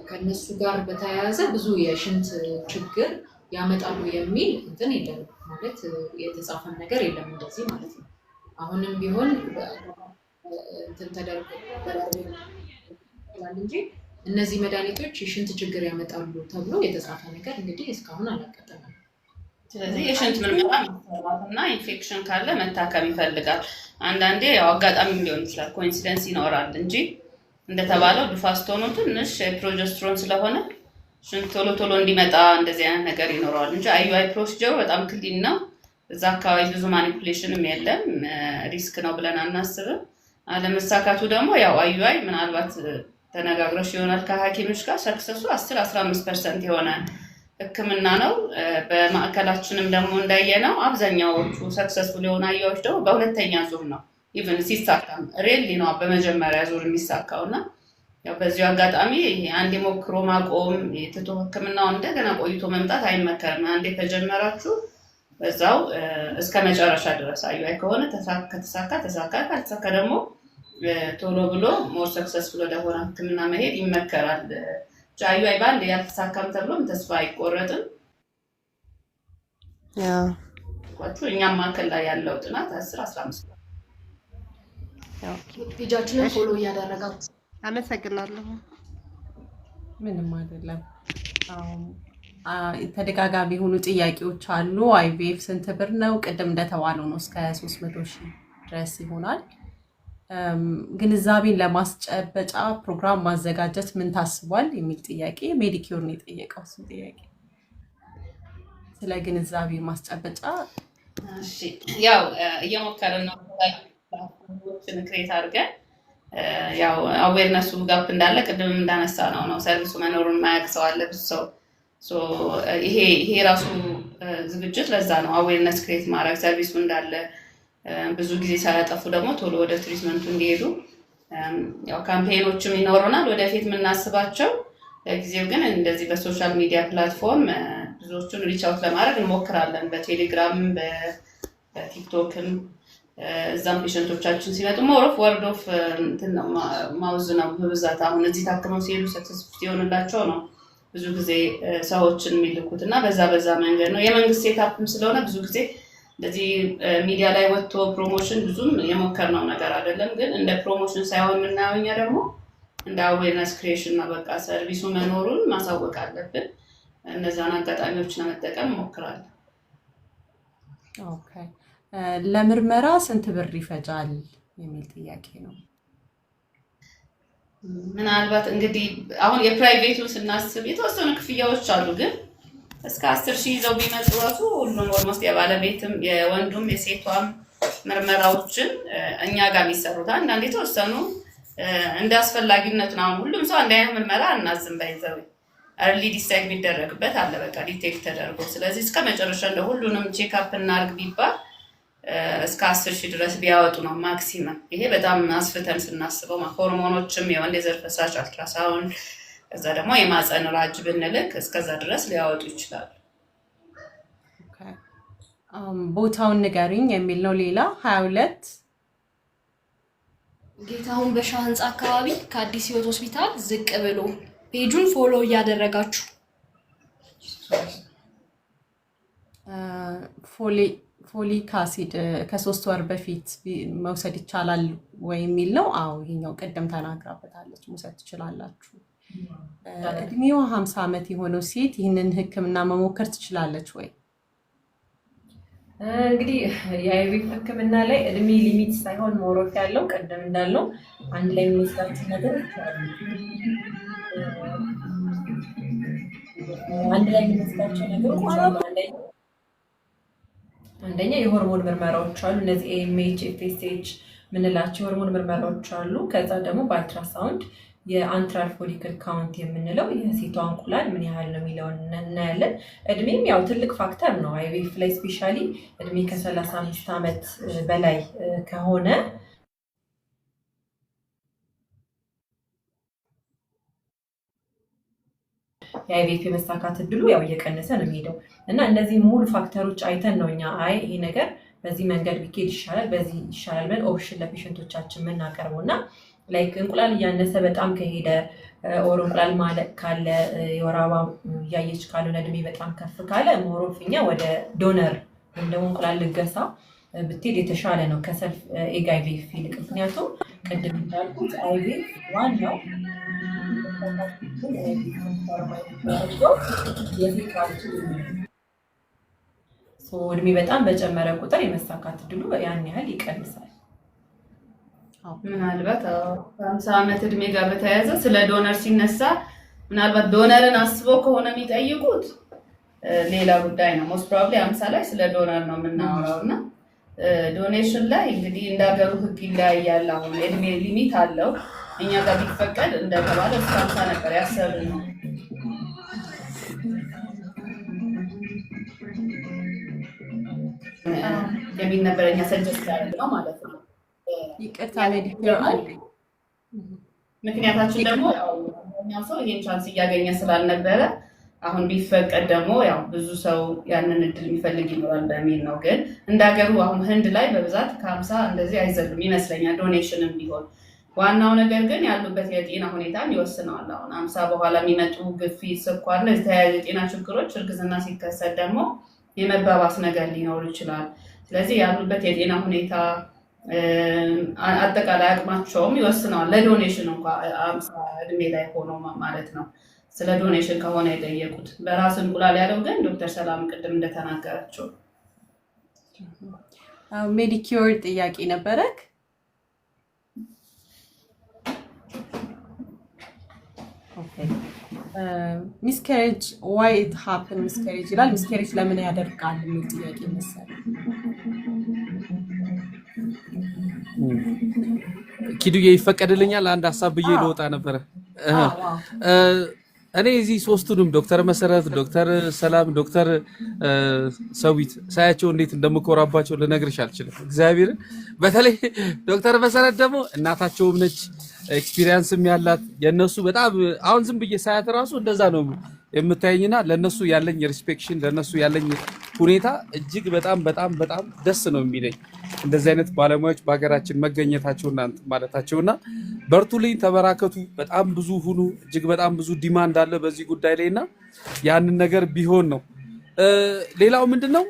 ከእነሱ ጋር በተያያዘ ብዙ የሽንት ችግር ያመጣሉ የሚል እንትን የለም ማለት የተጻፈን ነገር የለም እንደዚህ ማለት ነው። አሁንም ቢሆን እንትን ተደርጎ እንጂ እነዚህ መድኃኒቶች የሽንት ችግር ያመጣሉ ተብሎ የተጻፈ ነገር እንግዲህ እስካሁን አላጋጠመም። ስለዚህ የሽንት ምርመራ እና ኢንፌክሽን ካለ መታከም ይፈልጋል። አንዳንዴ ያው አጋጣሚ ሊሆን ይችላል፣ ኮኢንሲደንስ ይኖራል እንጂ እንደተባለው ዱፋስቶኑ ትንሽ ፕሮጀስትሮን ስለሆነ ሽንት ቶሎ ቶሎ እንዲመጣ እንደዚህ አይነት ነገር ይኖረዋል እንጂ አዩአይ ፕሮሲጀሩ በጣም ክሊን ነው። እዛ አካባቢ ብዙ ማኒፑሌሽንም የለም፣ ሪስክ ነው ብለን አናስብም። አለመሳካቱ ደግሞ ያው አዩአይ ምናልባት ተነጋግረሽ ይሆናል ከሐኪሞች ጋር ሰክሰሱ 10-15% የሆነ ሕክምና ነው። በማዕከላችንም ደግሞ እንዳየነው አብዛኛዎቹ ሰክሰስፉል የሆኑ አዩአዮች ደግሞ በሁለተኛ ዙር ነው ኢቭን ሲሳካም ሬሊ ነው በመጀመሪያ ዙር የሚሳካውና ያው በዚሁ አጋጣሚ አንዴ ሞክሮ ማቆም የትቶ ሕክምናው እንደገና ቆይቶ መምጣት አይመከርም። አንዴ ከጀመራችሁ በዛው እስከ መጨረሻ ድረስ አዩአይ ከሆነ ከተሳካ ተሳካ፣ ካልተሳካ ደግሞ ቶሎ ብሎ ሞር ሰክሰስፉል ወደሆነ ሕክምና መሄድ ይመከራል። አዩአይ ባንድ ያልተሳካም ተብሎም ተስፋ አይቆረጥም። እኛም ማዕከል ላይ ያለው ጥናት 10-15 ፔጃችንን ፎሎ እያደረጋችሁ አመሰግናለሁ። ምንም አይደለም። ተደጋጋሚ የሆኑ ጥያቄዎች አሉ። አይቪኤፍ ስንት ብር ነው? ቅድም እንደተባለው ነው እስከ 300,000 ድረስ ይሆናል። ግንዛቤን ለማስጨበጫ ፕሮግራም ማዘጋጀት ምን ታስቧል የሚል ጥያቄ ሜዲኪዩር ነው የጠየቀው። እሱ ጥያቄ ስለ ግንዛቤ ማስጨበጫ ያው እየሞከርን ነው። ክሬት አድርገን ያው አዌርነሱ ጋፕ እንዳለ ቅድም እንዳነሳ ነው ሰርቪሱ መኖሩን ማያውቅ ሰው አለ ብዙ ሰው። ይሄ ራሱ ዝግጅት ለዛ ነው አዌርነስ ክሬት ማድረግ ሰርቪሱ እንዳለ ብዙ ጊዜ ሳያጠፉ ደግሞ ቶሎ ወደ ትሪትመንቱ እንዲሄዱ ያው ካምፔኖችም ይኖሩናል ወደፊት የምናስባቸው። ለጊዜው ግን እንደዚህ በሶሻል ሚዲያ ፕላትፎርም ብዙዎቹን ሪች አውት ለማድረግ እንሞክራለን። በቴሌግራምም በቲክቶክም እዛም ፔሸንቶቻችን ሲመጡ ሞር ኦፍ ወርድ ኦፍ ማውዝ ነው በብዛት አሁን እዚህ ታክመው ሲሄዱ ሰክሰስፉል የሆንላቸው ነው ብዙ ጊዜ ሰዎችን የሚልኩት እና በዛ መንገድ ነው። የመንግስት ሴታፕም ስለሆነ ብዙ ጊዜ እንደዚህ ሚዲያ ላይ ወጥቶ ፕሮሞሽን ብዙም የሞከርነው ነገር አይደለም። ግን እንደ ፕሮሞሽን ሳይሆን የምናየው እኛ ደግሞ እንደ አዌርነስ ክሪኤሽን ነው። በቃ ሰርቪሱ መኖሩን ማሳወቅ አለብን። እነዛን አጋጣሚዎች ለመጠቀም እንሞክራለን። ኦኬ። ለምርመራ ስንት ብር ይፈጃል የሚል ጥያቄ ነው። ምናልባት እንግዲህ አሁን የፕራይቬቱን ስናስብ የተወሰኑ ክፍያዎች አሉ። ግን እስከ 10,000 ይዘው ቢመጡ ራሱ ሁሉም ኦልሞስት የባለቤትም የወንዱም የሴቷም ምርመራዎችን እኛ ጋር የሚሰሩት አንዳንድ የተወሰኑ እንደ አስፈላጊነት ነው። ሁሉም ሰው አንድ አይነት ምርመራ እናዝም ባይዘው እርሊ ዲሳይድ የሚደረግበት አለ በቃ ዲቴክት ተደርጎ። ስለዚህ እስከ መጨረሻ ለሁሉንም ቼክአፕ እናርግ ቢባል እስከ 10,000 ድረስ ቢያወጡ ነው ማክሲመም። ይሄ በጣም አስፍተን ስናስበው ሆርሞኖችም የወንድ የዘር ፈሳሽ አልትራሳውንድ ከዛ ደግሞ የማፀን ራጅ ብንልክ እስከዛ ድረስ ሊያወጡ ይችላሉ። ቦታውን ንገሪኝ የሚል ነው። ሌላ 22 ጌታሁን በሻ ህንፃ አካባቢ ከአዲስ ህይወት ሆስፒታል ዝቅ ብሎ ፔጁን ፎሎ እያደረጋችሁ ፎሊክ አሲድ ከ3 ወር በፊት መውሰድ ይቻላል ወይ የሚል ነው። አዎ ይሄኛው ቅድም ተናግራበታለች። መውሰድ ትችላላችሁ። እድሜዋ 50 ዓመት የሆነው ሴት ይህንን ህክምና መሞከር ትችላለች ወይ? እንግዲህ የአይቪኤፍ ህክምና ላይ እድሜ ሊሚት ሳይሆን ሞሮት ያለው ቅድም እንዳለው አንድ ላይ የሚሰሩት ነገር ይችላል። አንድ ላይ የምንወስዳቸው ነገሮች አሉ። አንደኛ የሆርሞን ምርመራዎች አሉ። እነዚህ ኤኤምኤች፣ ኤፍኤስኤች ምንላቸው የሆርሞን ምርመራዎች አሉ። ከዛ ደግሞ በአልትራሳውንድ የአንትራል ፎሊክል ካውንት የምንለው የሴቷ እንቁላል ምን ያህል ነው የሚለውን እናያለን። እድሜም ያው ትልቅ ፋክተር ነው። አይቪኤፍ ላይ ስፔሻሊ እድሜ ከ35 ዓመት በላይ ከሆነ የአይቪኤፍ የመሳካት እድሉ ያው እየቀነሰ ነው የሚሄደው እና እነዚህ ሙሉ ፋክተሮች አይተን ነው እኛ ይሄ ነገር በዚህ መንገድ ቢኬድ ይሻላል፣ በዚህ ይሻላል ብለን ኦፕሽን ለፔሸንቶቻችን የምናቀርበው እና ላይክ እንቁላል እያነሰ በጣም ከሄደ ኦር እንቁላል ማለቅ ካለ የወር አበባ እያየች ካልሆነ እድሜ በጣም ከፍ ካለ ሞሮፍኛ ወደ ዶነር ወይም ደግሞ እንቁላል ልገሳ ብትሄድ የተሻለ ነው ከሰልፍ ኤግ አይቪኤፍ ይልቅ። ምክንያቱም ቅድም እንዳልኩት አይቪኤፍ ዋናው እድሜ በጣም በጨመረ ቁጥር የመሳካት እድሉ ያን ያህል ይቀንሳል። ምናልባት ከ50 ዓመት እድሜ ጋር በተያያዘ ስለ ዶነር ሲነሳ ምናልባት ዶነርን አስበው ከሆነ የሚጠይቁት ሌላ ጉዳይ ነው። ሞስት ፕሮባብሊ 50 ላይ ስለ ዶነር ነው የምናወራው እና ዶኔሽን ላይ እንግዲህ እንዳገሩ ህግ ይለያያል። አሁን እድሜ ሊሚት አለው። እኛ ጋር ቢፈቀድ እንደተባለ እስከ 50 ነበር ያሰብነው። የሚል ነበረኛ ሰጀስት ያደርገው ማለት ነው። ይቅርታ ሜዲካል ምክንያታችን ደግሞ ያው እኛው ሰው ይሄን ቻንስ እያገኘ ስላልነበረ አሁን ቢፈቀድ ደግሞ ያው ብዙ ሰው ያንን እድል የሚፈልግ ይኖራል በሚል ነው። ግን እንዳገሩ አሁን ህንድ ላይ በብዛት ከ50 እንደዚህ አይዘሉም ይመስለኛል ዶኔሽንም ቢሆን። ዋናው ነገር ግን ያሉበት የጤና ሁኔታን ይወስነዋል። አሁን 50 በኋላ የሚመጡ ግፊት፣ ስኳር፣ ለዚህ ተያያዥ የጤና ችግሮች እርግዝና ሲከሰት ደግሞ የመባባስ ነገር ሊኖር ይችላል። ስለዚህ ያሉበት የጤና ሁኔታ አጠቃላይ አቅማቸውም ይወስነዋል። ለዶኔሽን እንኳን 50 እድሜ ላይ ሆኖ ማለት ነው። ስለ ዶኔሽን ከሆነ የጠየቁት በራስ እንቁላል ያለው ግን ዶክተር ሰላም ቅድም እንደተናገረችው ሜዲኪዮር ጥያቄ ነበረክ? ሚስካሬጅ ዋይ ኢት ሃፕን ሚስካሬጅ ይላል። ሚስካሬጅ ለምን ያደርጋል የሚል ጥያቄ መሰለኝ። ኪዱዬ ይፈቀድልኛል? አንድ ሀሳብ ብዬ ልወጣ ነበረ። እኔ እዚህ ሶስቱንም ዶክተር መሰረት፣ ዶክተር ሰላም፣ ዶክተር ሰዊት ሳያቸው እንዴት እንደምኮራባቸው ልነግርሽ አልችልም። እግዚአብሔርን በተለይ ዶክተር መሰረት ደግሞ እናታቸውም ነች ኤክስፒሪየንስም ያላት የነሱ በጣም አሁን ዝም ብዬ ሳያት ራሱ እንደዛ ነው የምታየኝና ለነሱ ያለኝ ሪስፔክሽን ለነሱ ያለኝ ሁኔታ እጅግ በጣም በጣም በጣም ደስ ነው የሚለኝ። እንደዚህ አይነት ባለሙያዎች በሀገራችን መገኘታቸውና ማለታቸውና በርቱልኝ፣ ተበራከቱ፣ በጣም ብዙ ሁኑ። እጅግ በጣም ብዙ ዲማንድ አለ በዚህ ጉዳይ ላይና ያንን ነገር ቢሆን ነው። ሌላው ምንድነው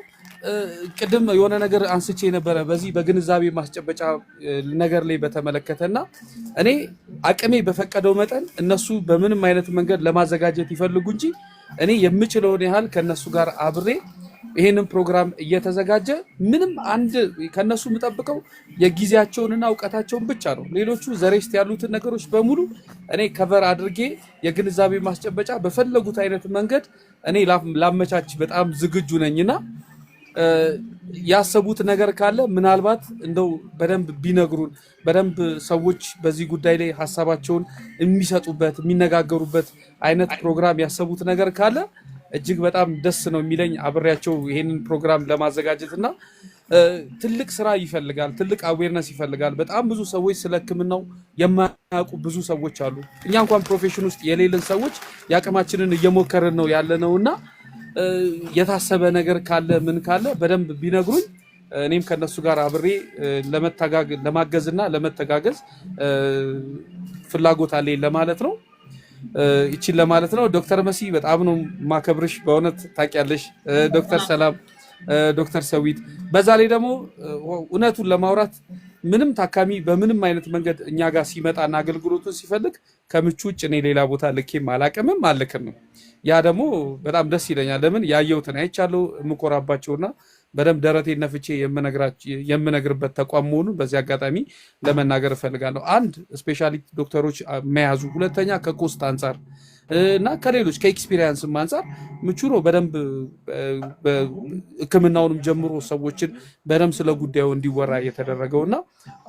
ቅድም የሆነ ነገር አንስቼ ነበረ በዚህ በግንዛቤ ማስጨበጫ ነገር ላይ በተመለከተና እኔ አቅሜ በፈቀደው መጠን እነሱ በምንም አይነት መንገድ ለማዘጋጀት ይፈልጉ እንጂ እኔ የምችለውን ያህል ከነሱ ጋር አብሬ ይሄንን ፕሮግራም እየተዘጋጀ ምንም አንድ ከነሱ የምጠብቀው የጊዜያቸውንና እውቀታቸውን ብቻ ነው። ሌሎቹ ዘሬስት ያሉትን ነገሮች በሙሉ እኔ ከቨር አድርጌ የግንዛቤ ማስጨበጫ በፈለጉት አይነት መንገድ እኔ ላመቻች በጣም ዝግጁ ነኝና ያሰቡት ነገር ካለ ምናልባት እንደው በደንብ ቢነግሩን በደንብ ሰዎች በዚህ ጉዳይ ላይ ሐሳባቸውን የሚሰጡበት የሚነጋገሩበት አይነት ፕሮግራም ያሰቡት ነገር ካለ እጅግ በጣም ደስ ነው የሚለኝ አብሬያቸው ይሄንን ፕሮግራም ለማዘጋጀትና ትልቅ ስራ ይፈልጋል፣ ትልቅ አዌርነስ ይፈልጋል። በጣም ብዙ ሰዎች ስለ ሕክምናው የማያውቁ ብዙ ሰዎች አሉ። እኛ እንኳን ፕሮፌሽን ውስጥ የሌለን ሰዎች ያቅማችንን እየሞከርን ነው ያለነውና የታሰበ ነገር ካለ ምን ካለ በደንብ ቢነግሩኝ እኔም ከነሱ ጋር አብሬ ለማገዝና ለመተጋገዝ ፍላጎት አለኝ ለማለት ነው። ይቺን ለማለት ነው። ዶክተር መሲ በጣም ነው ማከብርሽ በእውነት ታውቂያለሽ። ዶክተር ሰላም፣ ዶክተር ሰዊት በዛ ላይ ደግሞ እውነቱን ለማውራት ምንም ታካሚ በምንም አይነት መንገድ እኛ ጋር ሲመጣና አገልግሎቱን ሲፈልግ ከምቹ ውጭ እኔ ሌላ ቦታ ልኬም አላቅምም አልክም። ያ ደግሞ በጣም ደስ ይለኛል። ለምን ያየሁትን አይቻለሁ የምኮራባቸውና በደንብ ደረቴን ነፍቼ የምነግርበት ተቋም መሆኑን በዚህ አጋጣሚ ለመናገር እፈልጋለሁ። አንድ ስፔሻሊቲ ዶክተሮች መያዙ፣ ሁለተኛ ከኮስት አንጻር እና ከሌሎች ከኤክስፒሪየንስም አንጻር ምቹ ነው። በደንብ ሕክምናውንም ጀምሮ ሰዎችን በደንብ ስለ ጉዳዩ እንዲወራ እየተደረገውና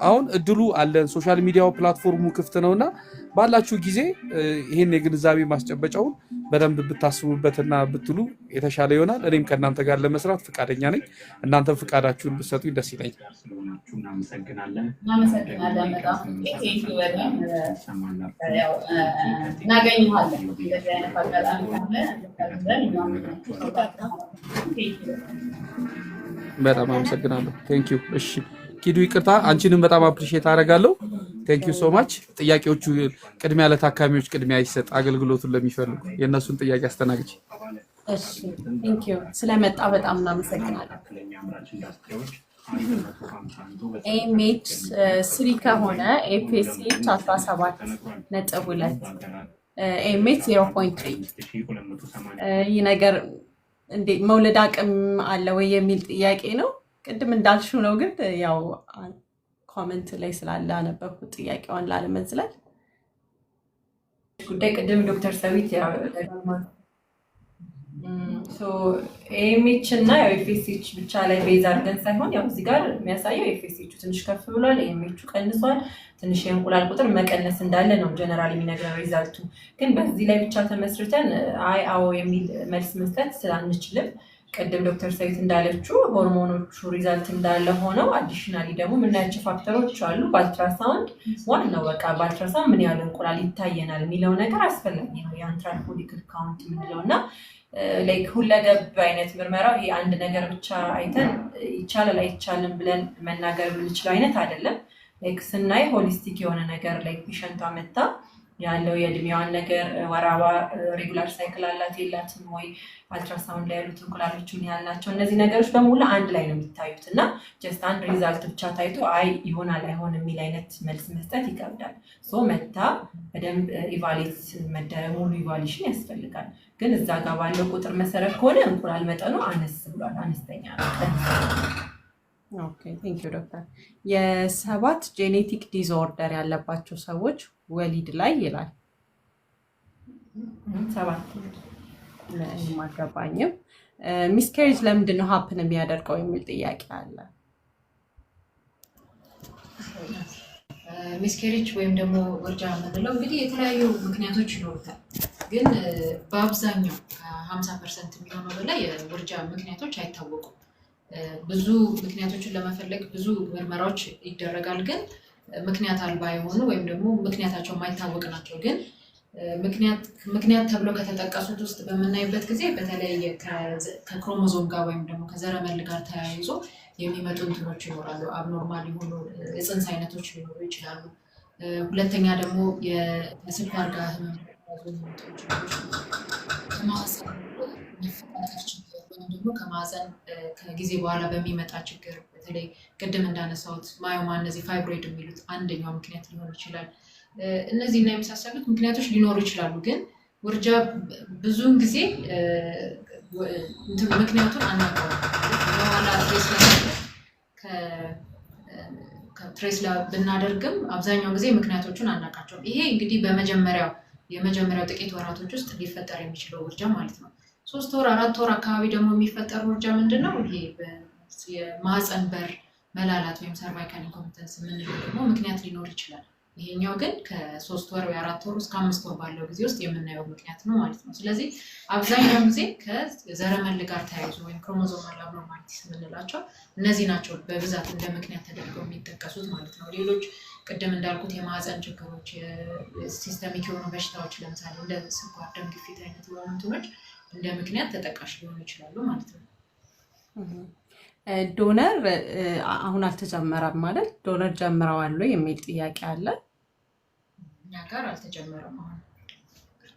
አሁን እድሉ አለን። ሶሻል ሚዲያው ፕላትፎርሙ ክፍት ነውና ባላችሁ ጊዜ ይሄን የግንዛቤ ማስጨበጫውን በደንብ ብታስቡበትና ብትሉ የተሻለ ይሆናል። እኔም ከእናንተ ጋር ለመስራት ፈቃደኛ ነኝ። እናንተም ፈቃዳችሁን ብትሰጡኝ ደስ ይለኛል። እናመሰግናለን በጣም እናገኘዋለን። እንደዚህ አይነት አጋጣሚ በጣም አመሰግናለሁ። ቴንክ ዩ። እሺ ኪዱ ይቅርታ፣ አንቺንም በጣም አፕሪሺየት አደርጋለሁ። ቴንክ ዩ ሶ ማች። ጥያቄዎቹ ቅድሚያ ለታካሚዎች ቅድሚያ ይሰጥ፣ አገልግሎቱን ለሚፈልጉ የእነሱን ጥያቄ አስተናግጅ። እሺ ቴንክ ዩ ስለመጣ በጣም እናመሰግናለን። ኤምኤች 3 ከሆነ ኤፒኤስኤች 17.2 ኤምኤች 0.3 ይህ ነገር እንዴ መውለድ አቅም አለ ወይ የሚል ጥያቄ ነው። ቅድም እንዳልሽው ነው፣ ግን ያው ኮመንት ላይ ስላለ አነበብኩት ጥያቄዋን ላለመዝለል ጉዳይ ቅድም ዶክተር ሰዊት ኤምኤች እና ኤፍኤስኤች ብቻ ላይ ቤዝ አድርገን ሳይሆን ያው እዚህ ጋር የሚያሳየው ኤፍኤስኤቹ ትንሽ ከፍ ብሏል፣ ኤምኤቹ ቀንሷል። ትንሽ የእንቁላል ቁጥር መቀነስ እንዳለ ነው ጀነራል የሚነግረን ሪዛልቱ። ግን በዚህ ላይ ብቻ ተመስርተን አዎ የሚል መልስ መስጠት ስላንችልም ቅድም ዶክተር ሰዊት እንዳለችው ሆርሞኖቹ ሪዛልት እንዳለ ሆነው አዲሽናሊ ደግሞ የምናያቸው ፋክተሮች አሉ። በአልትራሳውንድ ዋናው በቃ በአልትራሳውንድ ምን ያህል እንቁላል ይታየናል የሚለው ነገር አስፈላጊ ነው። የአንትራል ፎሊክል ካውንት የምንለው እና ላይክ ሁለገብ አይነት ምርመራው ይሄ አንድ ነገር ብቻ አይተን ይቻላል አይቻልም ብለን መናገር የምንችለው አይነት አይደለም። ላይክ ስናይ ሆሊስቲክ የሆነ ነገር ላይክ ፔሸንቷ መታ ያለው የእድሜዋን ነገር ወር አበባ ሬጉላር ሳይክል አላት የላትም ወይ፣ አልትራሳውንድ ላይ ያሉት እንቁላሎች ምን ያህል ናቸው፣ እነዚህ ነገሮች በሙሉ አንድ ላይ ነው የሚታዩት እና ጀስት አንድ ሪዛልት ብቻ ታይቶ አይ ይሆናል አይሆን የሚል አይነት መልስ መስጠት ይከብዳል። ሶ መታ በደንብ ኢቫሌት መደረግ ሙሉ ኢቫሉዌሽን ያስፈልጋል። ግን እዛ ጋር ባለው ቁጥር መሰረት ከሆነ እንቁላል መጠኑ አነስ ብሏል፣ አነስተኛ ነው። ኦኬ ቴንክ ዩ ዶክተር። የ7 ጄኔቲክ ዲስኦርደር ያለባቸው ሰዎች ወሊድ ላይ ይላል 7 ማገባኝም ሚስኬሬጅ ለምንድን ነው ሀፕን የሚያደርገው የሚል ጥያቄ አለ። ሚስኬሬጅ ወይም ደግሞ ውርጃ የምንለው እንግዲህ የተለያዩ ምክንያቶች ይኖሩታል። ግን በአብዛኛው ከ50% የሚሆነው በላይ የውርጃ ምክንያቶች አይታወቁም። ብዙ ምክንያቶችን ለመፈለግ ብዙ ምርመራዎች ይደረጋል። ግን ምክንያት አልባ የሆኑ ወይም ደግሞ ምክንያታቸው የማይታወቅ ናቸው። ግን ምክንያት ተብሎ ከተጠቀሱት ውስጥ በምናይበት ጊዜ በተለይ ከክሮሞዞም ጋር ወይም ደግሞ ከዘረመል ጋር ተያይዞ የሚመጡ እንትኖች ይኖራሉ። አብኖርማል የሆኑ የፅንስ አይነቶች ሊኖሩ ይችላሉ። ሁለተኛ ደግሞ የስኳር ጋር ህመም ወይም ደግሞ ከማህፀን ከጊዜ በኋላ በሚመጣ ችግር በተለይ ቅድም እንዳነሳሁት ማዮማ፣ እነዚህ ፋይብሮይድ የሚሉት አንደኛው ምክንያት ሊሆን ይችላል። እነዚህ እና የመሳሰሉት ምክንያቶች ሊኖሩ ይችላሉ። ግን ውርጃ ብዙውን ጊዜ ምክንያቱን አናውቀውም። በኋላ ትሬስ ብናደርግም አብዛኛው ጊዜ ምክንያቶቹን አናውቃቸውም። ይሄ እንግዲህ የመጀመሪያው ጥቂት ወራቶች ውስጥ ሊፈጠር የሚችለው ውርጃ ማለት ነው። 3 ወር 4 ወር አካባቢ ደግሞ የሚፈጠር ውርጃ ምንድን ነው? ይሄ የማህፀን በር መላላት ወይም ሰርቫይካል ኢንኮምፒተንስ የምንለው ደግሞ ምክንያት ሊኖር ይችላል። ይሄኛው ግን ከ3 ወር ወይ 4 ወር እስከ 5 ወር ባለው ጊዜ ውስጥ የምናየው ምክንያት ነው ማለት ነው። ስለዚህ አብዛኛው ጊዜ ከዘረመል ጋር ተያይዞ ወይም ክሮሞዞማል አብኖርማሊቲስ የምንላቸው እነዚህ ናቸው በብዛት እንደ ምክንያት ተደርገው የሚጠቀሱት ማለት ነው። ሌሎች ቅድም እንዳልኩት የማህፀን ችግሮች፣ ሲስተሚክ የሆኑ በሽታዎች ለምሳሌ እንደ ስኳር፣ ደም ግፊት አይነት የሆኑ እንትኖች እንደ ምክንያት ተጠቃሽ ሊሆኑ ይችላሉ ማለት ነው። ዶነር አሁን አልተጀመረም ማለት ዶነር ጀምረዋል የሚል ጥያቄ አለ። እኛ ጋር አልተጀመረም። አሁን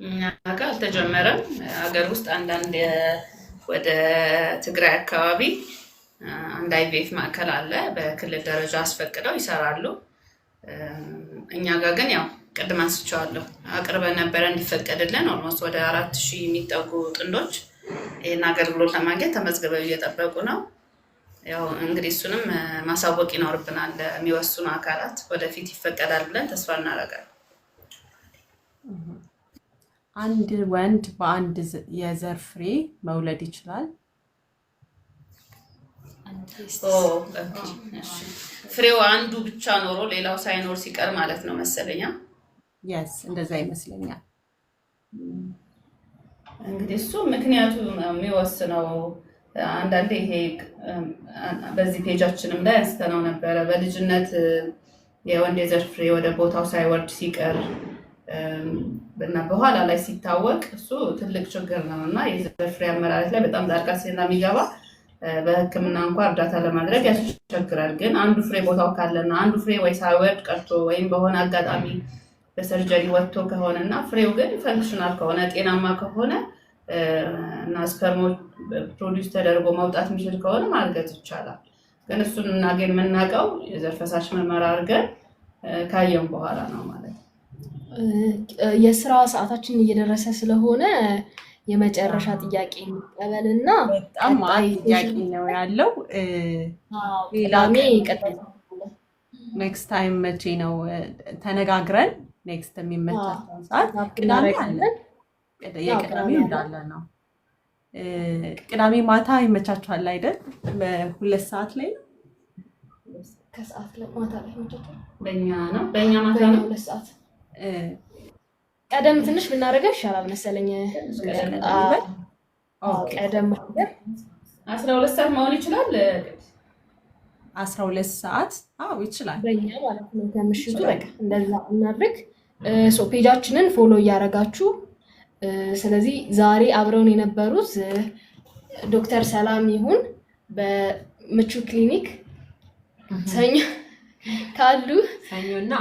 እኛ ጋር አልተጀመረም። ሀገር ውስጥ አንዳንድ ወደ ትግራይ አካባቢ አንድ አይቪኤፍ ማዕከል አለ። በክልል ደረጃ አስፈቅደው ይሰራሉ። እኛ ጋር ግን ያው ቅድም አንስቼዋለሁ አቅርበን ነበረ እንዲፈቀድልን። ኦልሞስት ወደ 4000 የሚጠጉ ጥንዶች ይህን አገልግሎት ለማግኘት ተመዝግበው እየጠበቁ ነው። ያው እንግዲህ እሱንም ማሳወቅ ይኖርብናል የሚወስኑ አካላት። ወደፊት ይፈቀዳል ብለን ተስፋ እናደርጋለን። አንድ ወንድ በአንድ የዘር ፍሬ መውለድ ይችላል? ፍሬው አንዱ ብቻ ኖሮ ሌላው ሳይኖር ሲቀር ማለት ነው መሰለኛ። የስ እንደዛ ይመስለኛል። እንግዲህ እሱ ምክንያቱ የሚወስነው አንዳንዴ ይሄ በዚህ ፔጃችንም ላይ አንስተነው ነበረ። በልጅነት የወንድ የዘር ፍሬ ወደ ቦታው ሳይወርድ ሲቀር እና በኋላ ላይ ሲታወቅ እሱ ትልቅ ችግር ነው እና የዘር ፍሬ አመራረት ላይ በጣም ጣልቃ ስለሚገባ በሕክምና እንኳን እርዳታ ለማድረግ ያስቸግራል። ግን አንዱ ፍሬ ቦታው ካለና አንዱ ፍሬ ወይ ሳይወርድ ቀርቶ ወይም በሆነ አጋጣሚ በሰርጀሪ ወጥቶ ከሆነ እና ፍሬው ግን ፈንክሽናል ከሆነ ጤናማ ከሆነ እና ስፐርሞ ፕሮዲውስ ተደርጎ መውጣት የሚችል ከሆነ ማርገዝ ይቻላል። ግን እሱን የምናውቀው የዘር ፈሳሽ ምርመራ አድርገን ካየን በኋላ ነው ማለት ነው። የስራ ሰዓታችን እየደረሰ ስለሆነ የመጨረሻ ጥያቄ እንቀበልና በጣም ጥያቄ ነው ያለው። ቅዳሜ ይቀጥላል። ኔክስት ታይም መቼ ነው ተነጋግረን ኔክስት የሚመቻቸው ሰዓት? ቅዳሜ አለ። የቅዳሜ እንዳለ ነው። ቅዳሜ ማታ ይመቻችኋል አይደል? በ2 ሰዓት ላይ ነው። ከሰዓት ላይ ማታ ላይ ይመቻችኋል? በእኛ ማታ ነው 2 ሰዓት። ቀደም ትንሽ ብናደርገው ይሻላል መሰለኝ። ቀደም 12 ሰዓት መሆን ይችላል። 12 ሰዓት ይችላል በእኛ ማለት ነው። ከምሽቱ በቃ እንደዛ እናድርግ። ፔጃችንን ፎሎ እያደረጋችሁ ስለዚህ ዛሬ አብረውን የነበሩት ዶክተር ሰላም ይሁን በምቹ ክሊኒክ ሰኞ ካሉ ሰኞና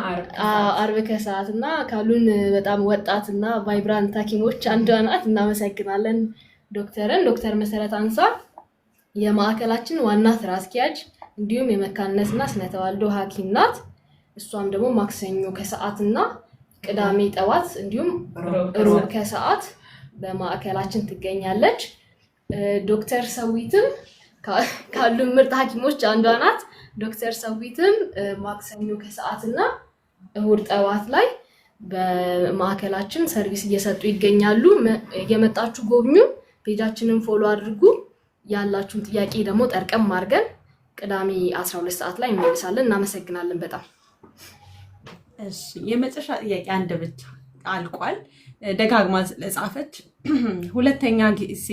አርብ ከሰዓት እና ካሉን በጣም ወጣትና ቫይብራንት ሐኪሞች አንዷ ናት። እናመሰግናለን ዶክተር መሰረት አንሳ የማዕከላችን ዋና ስራ አስኪያጅ እንዲሁም የመካንነትና ስነ ተዋልዶ ሐኪም ናት። እሷም ደግሞ ማክሰኞ ከሰዓትና ቅዳሜ ጠዋት እንዲሁም ሮብ ከሰዓት በማዕከላችን ትገኛለች። ዶክተር ሰዊትም ካሉን ምርጥ ሐኪሞች አንዷ ናት። ዶክተር ሰዊትም ማክሰኞ ከሰዓትና እሁድ ጠዋት ላይ በማዕከላችን ሰርቪስ እየሰጡ ይገኛሉ። እየመጣችሁ ጎብኙ፣ ፔጃችንን ፎሎ አድርጉ። ያላችሁን ጥያቄ ደግሞ ጠርቀም አድርገን ቅዳሜ 12 ሰዓት ላይ እንመልሳለን። እናመሰግናለን በጣም። እሺ የመጨረሻ ጥያቄ አንድ ብቻ አልቋል። ደጋግማ ለጻፈች ሁለተኛ ጊዜ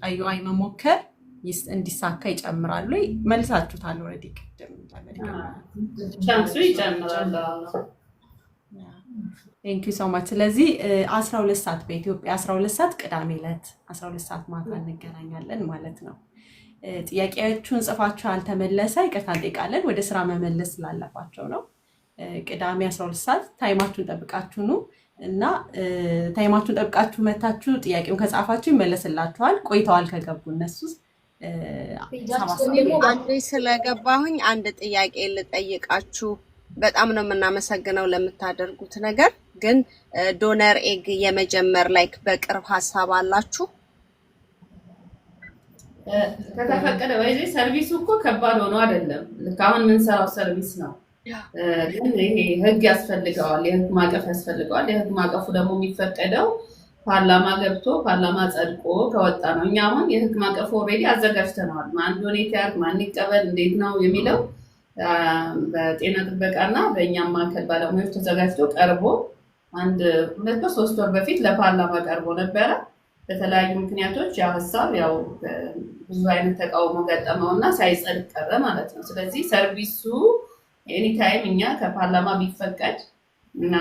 አዩአይ መሞከር እንዲሳካ ይጨምራል ወይ? መልሳችሁታል ኦልሬዲ ቅድም ቻንሱ ይጨምራል። ቴንክ ዩ ሶ ማች። ስለዚህ 12 ሰዓት በኢትዮጵያ 12 ሰዓት ቅዳሜ ዕለት 12 ሰዓት ማታ እንገናኛለን ማለት ነው። ጥያቄዎቹን ጽፋችሁ አልተመለሰ ይቅርታ እንጠይቃለን። ወደ ስራ መመለስ ስላለባቸው ነው። ቅዳሜ 12 ሰዓት ታይማችሁን ጠብቃችሁ ነው እና ታይማችሁን ጠብቃችሁ መታችሁ ጥያቄውን ከጻፋችሁ ይመለስላችኋል። ቆይተዋል ከገቡ እነሱ አንዴ ስለገባሁኝ አንድ ጥያቄ ልጠይቃችሁ። በጣም ነው የምናመሰግነው ለምታደርጉት ነገር። ግን ዶነር ኤግ የመጀመር ላይክ በቅርብ ሀሳብ አላችሁ? ከተፈቀደ ወይ ሰርቪሱ እኮ ከባድ ሆኖ አይደለም። ልክ አሁን የምንሰራው ሰርቪስ ነው። ግን ይሄ ህግ ያስፈልገዋል፣ የህግ ማዕቀፍ ያስፈልገዋል። የህግ ማዕቀፉ ደግሞ የሚፈቀደው ፓርላማ ገብቶ ፓርላማ ጸድቆ ከወጣ ነው። እኛ አሁን የህግ ማዕቀፉ ኦልሬዲ አዘጋጅተነዋል። ማን ዶኔት ያርግ፣ ማን ይቀበል፣ እንዴት ነው የሚለው በጤና ጥበቃና በእኛም ማዕከል ባለሙያዎች ተዘጋጅቶ ቀርቦ 2-3 ወር በፊት ለፓርላማ ቀርቦ ነበረ። በተለያዩ ምክንያቶች ያ ሀሳብ ያው ብዙ አይነት ተቃውሞ ገጠመው እና ሳይጸድቅ ቀረ ማለት ነው። ስለዚህ ሰርቪሱ ኤኒታይም እኛ ከፓርላማ ቢፈቀድ እና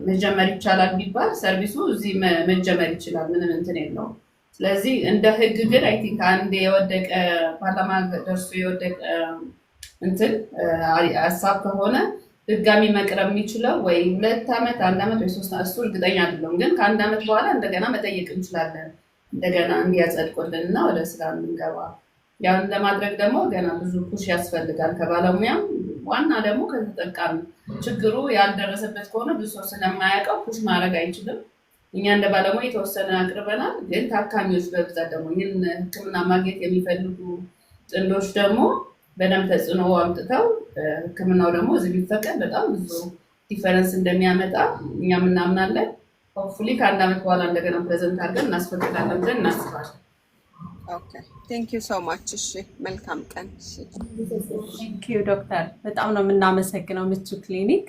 መጀመር ይቻላል ቢባል ሰርቪሱ እዚህ መጀመር ይችላል። ምንም እንትን የለውም። ስለዚህ እንደ ህግ ግን አይ ቲንክ አንድ የወደቀ ፓርላማ ደርሶ የወደቀ እንትን ሀሳብ ከሆነ ድጋሚ መቅረብ የሚችለው ወይ 2 ዓመት 1 ዓመት ወይ 3 እሱ እርግጠኛ አይደለም። ግን ከ1 ዓመት በኋላ እንደገና መጠየቅ እንችላለን እንደገና እንዲያጸድቁልን እና ወደ ስራ እንገባ። ያን ለማድረግ ደግሞ ገና ብዙ ፑሽ ያስፈልጋል ከባለሙያም ዋና ደግሞ ከተጠቃሚ። ችግሩ ያልደረሰበት ከሆነ ብዙ ሰው ስለማያውቀው ፑሽ ማድረግ አይችልም። እኛ እንደ ባለሙያ የተወሰነ አቅርበናል። ግን ታካሚዎች በብዛት ደግሞ ይህን ሕክምና ማግኘት የሚፈልጉ ጥንዶች ደግሞ በደንብ ተጽዕኖ አምጥተው ሕክምናው ደግሞ እዚህ ቢፈቀድ በጣም ብዙ ዲፈረንስ እንደሚያመጣ እኛም እናምናለን። ሆፕፉሊ ከአንድ ዓመት በኋላ እንደገና ፕሬዘንት አድርገን እናስፈቅዳለን ብለን እናስባለን። ኦኬ ቴንክ ዩ ሶ ማች። እሺ መልካም ቀን። ቴንክ ዩ ዶክተር፣ በጣም ነው የምናመሰግነው። ምቹ ክሊኒክ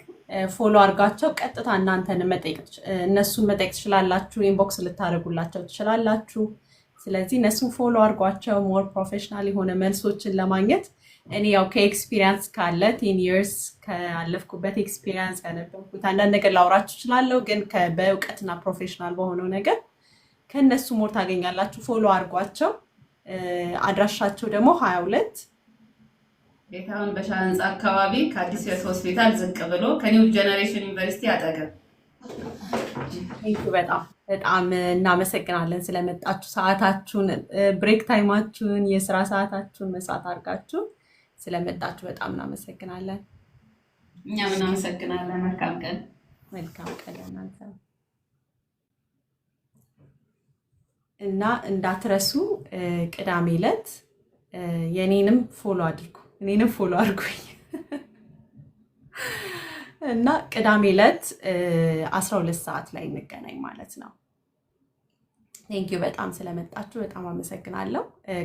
ፎሎ አድርጋቸው ቀጥታ እናንተን እነሱን መጠየቅ ትችላላችሁ። ኢንቦክስ ልታደርጉላቸው ትችላላችሁ። ስለዚህ እነሱን ፎሎ አድርጓቸው ሞር ፕሮፌሽናል የሆነ መልሶችን ለማግኘት። እኔ ያው ከኤክስፒሪየንስ ካለ 10 years ካለፍኩበት ኤክስፒሪየንስ ያነበብኩት አንዳንድ ነገር ላውራችሁ እችላለሁ፣ ግን በእውቀትና ፕሮፌሽናል በሆነው ነገር ከእነሱ ሞር ታገኛላችሁ። ፎሎ አድርጓቸው። አድራሻቸው ደግሞ 22 ጌታሁን በሻ ህንፃ አካባቢ ከአዲስ ሕይወት ሆስፒታል ዝቅ ብሎ ከኒው ጀነሬሽን ዩኒቨርሲቲ አጠገብ። በጣም በጣም እናመሰግናለን ስለመጣችሁ። ሰዓታችሁን፣ ብሬክ ታይማችሁን፣ የስራ ሰዓታችሁን መስዋዕት አድርጋችሁ ስለመጣችሁ በጣም እናመሰግናለን። እኛም እናመሰግናለን። መልካም ቀን። መልካም ቀን ለእናንተ። እና እንዳትረሱ ቅዳሜ ዕለት የኔንም ፎሎ አድርጉኝ እና ቅዳሜ ዕለት 12 ሰዓት ላይ እንገናኝ ማለት ነው። ቴንክ ዩ በጣም ስለመጣችሁ በጣም አመሰግናለሁ።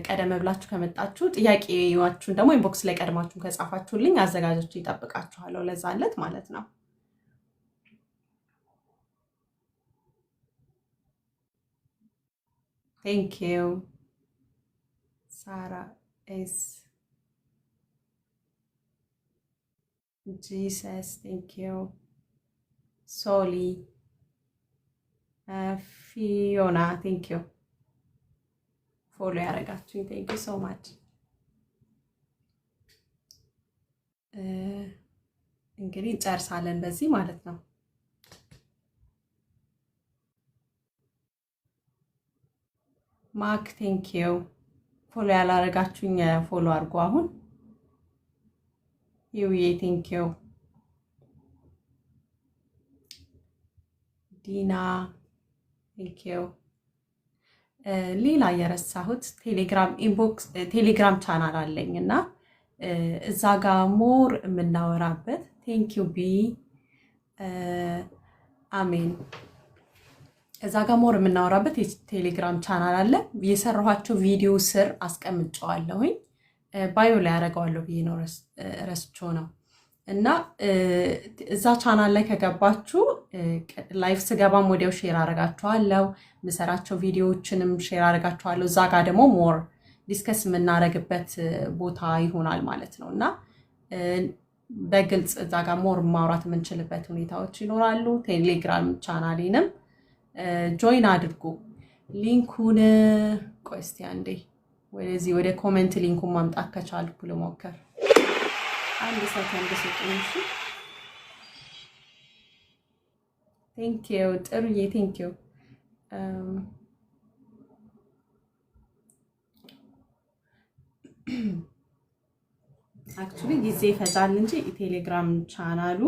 ቀደም ብላችሁ ከመጣችሁ ጥያቄዎቻችሁን ደግሞ ኢንቦክስ ላይ ቀድማችሁ ከጻፋችሁልኝ አዘጋጆች ይጠብቃችኋለሁ ለዛ ዕለት ማለት ነው። ቴንክ ዩ ሳራ ኤስ ጂሰስ ቴንክ ዩ ሶሊ ፊዮና ቴንክ ዩ ፎሎ ያደረጋችሁኝ ቴንክ ዩ ሶ ማች። እንግዲህ እንጨርሳለን በዚህ ማለት ነው። ማክ ቴንክ ዩ ፎሎ ያላረጋችሁኝ ፎሎ አድርጉ አሁን። ዩዬ ቴንክ ዩ ዲና ቴንክ ዩ። ሌላ የረሳሁት ቴሌግራም ቻናል አለኝ እና እዛ ጋር ሞር የምናወራበት ቴንክ ዩ ቢ አሜን። እዛ ጋር ሞር የምናወራበት የቴሌግራም ቻናል አለ። የሰራኋቸው ቪዲዮ ስር አስቀምጨዋለሁኝ። ባዮ ላይ ያደረገዋለሁ ብዬ ነው ረስቼው ነው። እና እዛ ቻናል ላይ ከገባችሁ ላይፍ ስገባም ወዲያው ሼር አደርጋችኋለሁ። የምሰራቸው ቪዲዮዎችንም ሼር አደርጋችኋለሁ። እዛ ጋር ደግሞ ሞር ዲስከስ የምናደርግበት ቦታ ይሆናል ማለት ነው። እና በግልጽ እዛ ጋር ሞር ማውራት የምንችልበት ሁኔታዎች ይኖራሉ። ቴሌግራም ቻናሌንም ጆይን አድርጉ። ሊንኩን ቆይ እስቲ አንዴ ወደዚህ ወደ ኮሜንት ሊንኩን ማምጣት ከቻልኩ ልሞክር። አንድ ሰከንድ ስጡኝ። ቴንክ ዩ ጥሩዬ ቴንክ ዩ። አክቹሊ ጊዜ ይፈጃል እንጂ የቴሌግራም ቻናሉ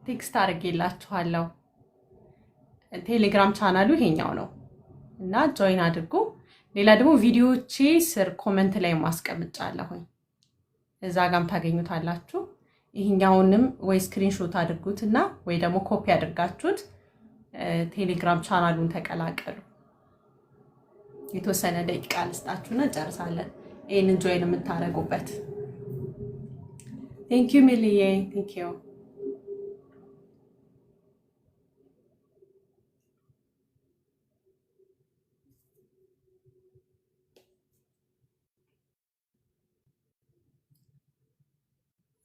ቴክስት አድርጌላችኋለሁ። ቴሌግራም ቻናሉ ይሄኛው ነው እና ጆይን አድርጉ። ሌላ ደግሞ ቪዲዮዎቼ ስር ኮመንት ላይ ማስቀምጫለሁኝ፣ እዛ ጋም ታገኙታላችሁ። ይሄኛውንም ወይ ስክሪንሾት አድርጉት እና ወይ ደግሞ ኮፒ አድርጋችሁት ቴሌግራም ቻናሉን ተቀላቀሉ። የተወሰነ ደቂቃ ልስጣችሁና ጨርሳለን ይሄንን ጆይን የምታደርጉበት። ቴንክ ዩ ሚሊዬ ቴንክ ዩ።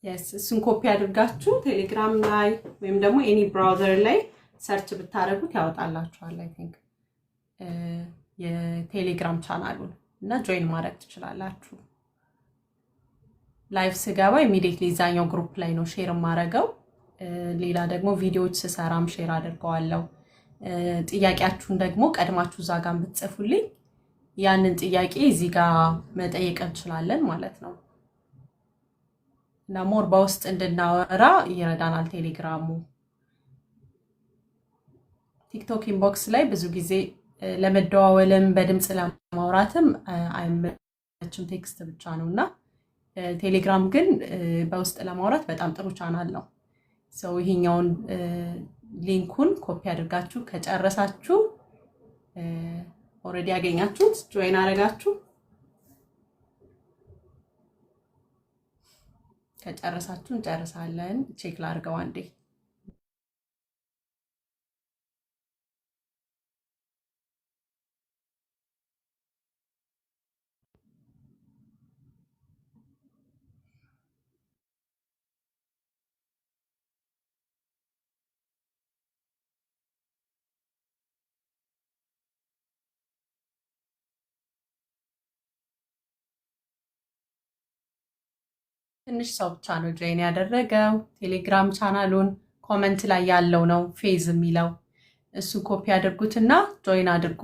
እሱን ኮፒ አድርጋችሁ ቴሌግራም ላይ ወይም ደግሞ ኤኒ ብራውዘር ላይ ሰርች ብታደርጉት ያወጣላችኋል። አይ ቲንክ የቴሌግራም ቻናሉን እና ጆይን ማድረግ ትችላላችሁ። ላይቭ ስገባ ኢሚዲየትሊ እዛኛው ግሩፕ ላይ ነው ሼር ማረገው። ሌላ ደግሞ ቪዲዮዎች ስሰራም ሼር አድርገዋለሁ። ጥያቄያችሁን ደግሞ ቀድማችሁ እዛ ጋር ብትጽፉልኝ ያንን ጥያቄ እዚህ ጋር መጠየቅ እንችላለን ማለት ነው። እና ሞር በውስጥ እንድናወራ ይረዳናል ቴሌግራሙ። ቲክቶክ ኢንቦክስ ላይ ብዙ ጊዜ ለመደዋወልም በድምጽ ለማውራትም አይመችም፣ ቴክስት ብቻ ነውና ቴሌግራም ግን በውስጥ ለማውራት በጣም ጥሩ ቻናል ነው። ሰው ይሄኛውን ሊንኩን ኮፒ አድርጋችሁ ከጨረሳችሁ ኦልሬዲ ያገኛችሁት ጆይን አረጋችሁ ከጨረሳችሁ እንጨርሳለን። ቼክ ላድርገው አንዴ። ትንሽ ሰው ብቻ ነው ጆይን ያደረገው። ቴሌግራም ቻናሉን ኮመንት ላይ ያለው ነው ፌዝ የሚለው፣ እሱ ኮፒ አድርጉትና ጆይን አድርጉ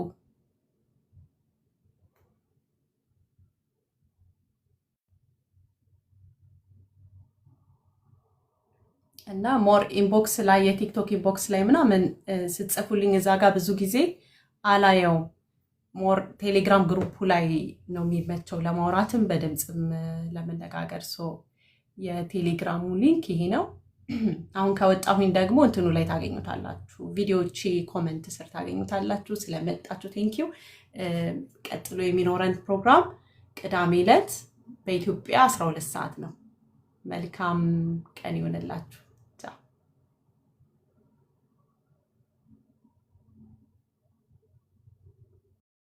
እና ሞር ኢንቦክስ ላይ የቲክቶክ ኢንቦክስ ላይ ምናምን ስትጽፉልኝ እዛ ጋር ብዙ ጊዜ አላየውም። ሞር ቴሌግራም ግሩፑ ላይ ነው የሚመቸው ለማውራትም በድምጽም ለመነጋገር። የቴሌግራሙ ሊንክ ይሄ ነው። አሁን ከወጣሁኝ ደግሞ እንትኑ ላይ ታገኙታላችሁ፣ ቪዲዮዎቼ ኮመንት ስር ታገኙታላችሁ። ስለመጣችሁ ቴንኪው። ቀጥሎ የሚኖረን ፕሮግራም ቅዳሜ ዕለት በኢትዮጵያ 12 ሰዓት ነው። መልካም ቀን ይሆንላችሁ።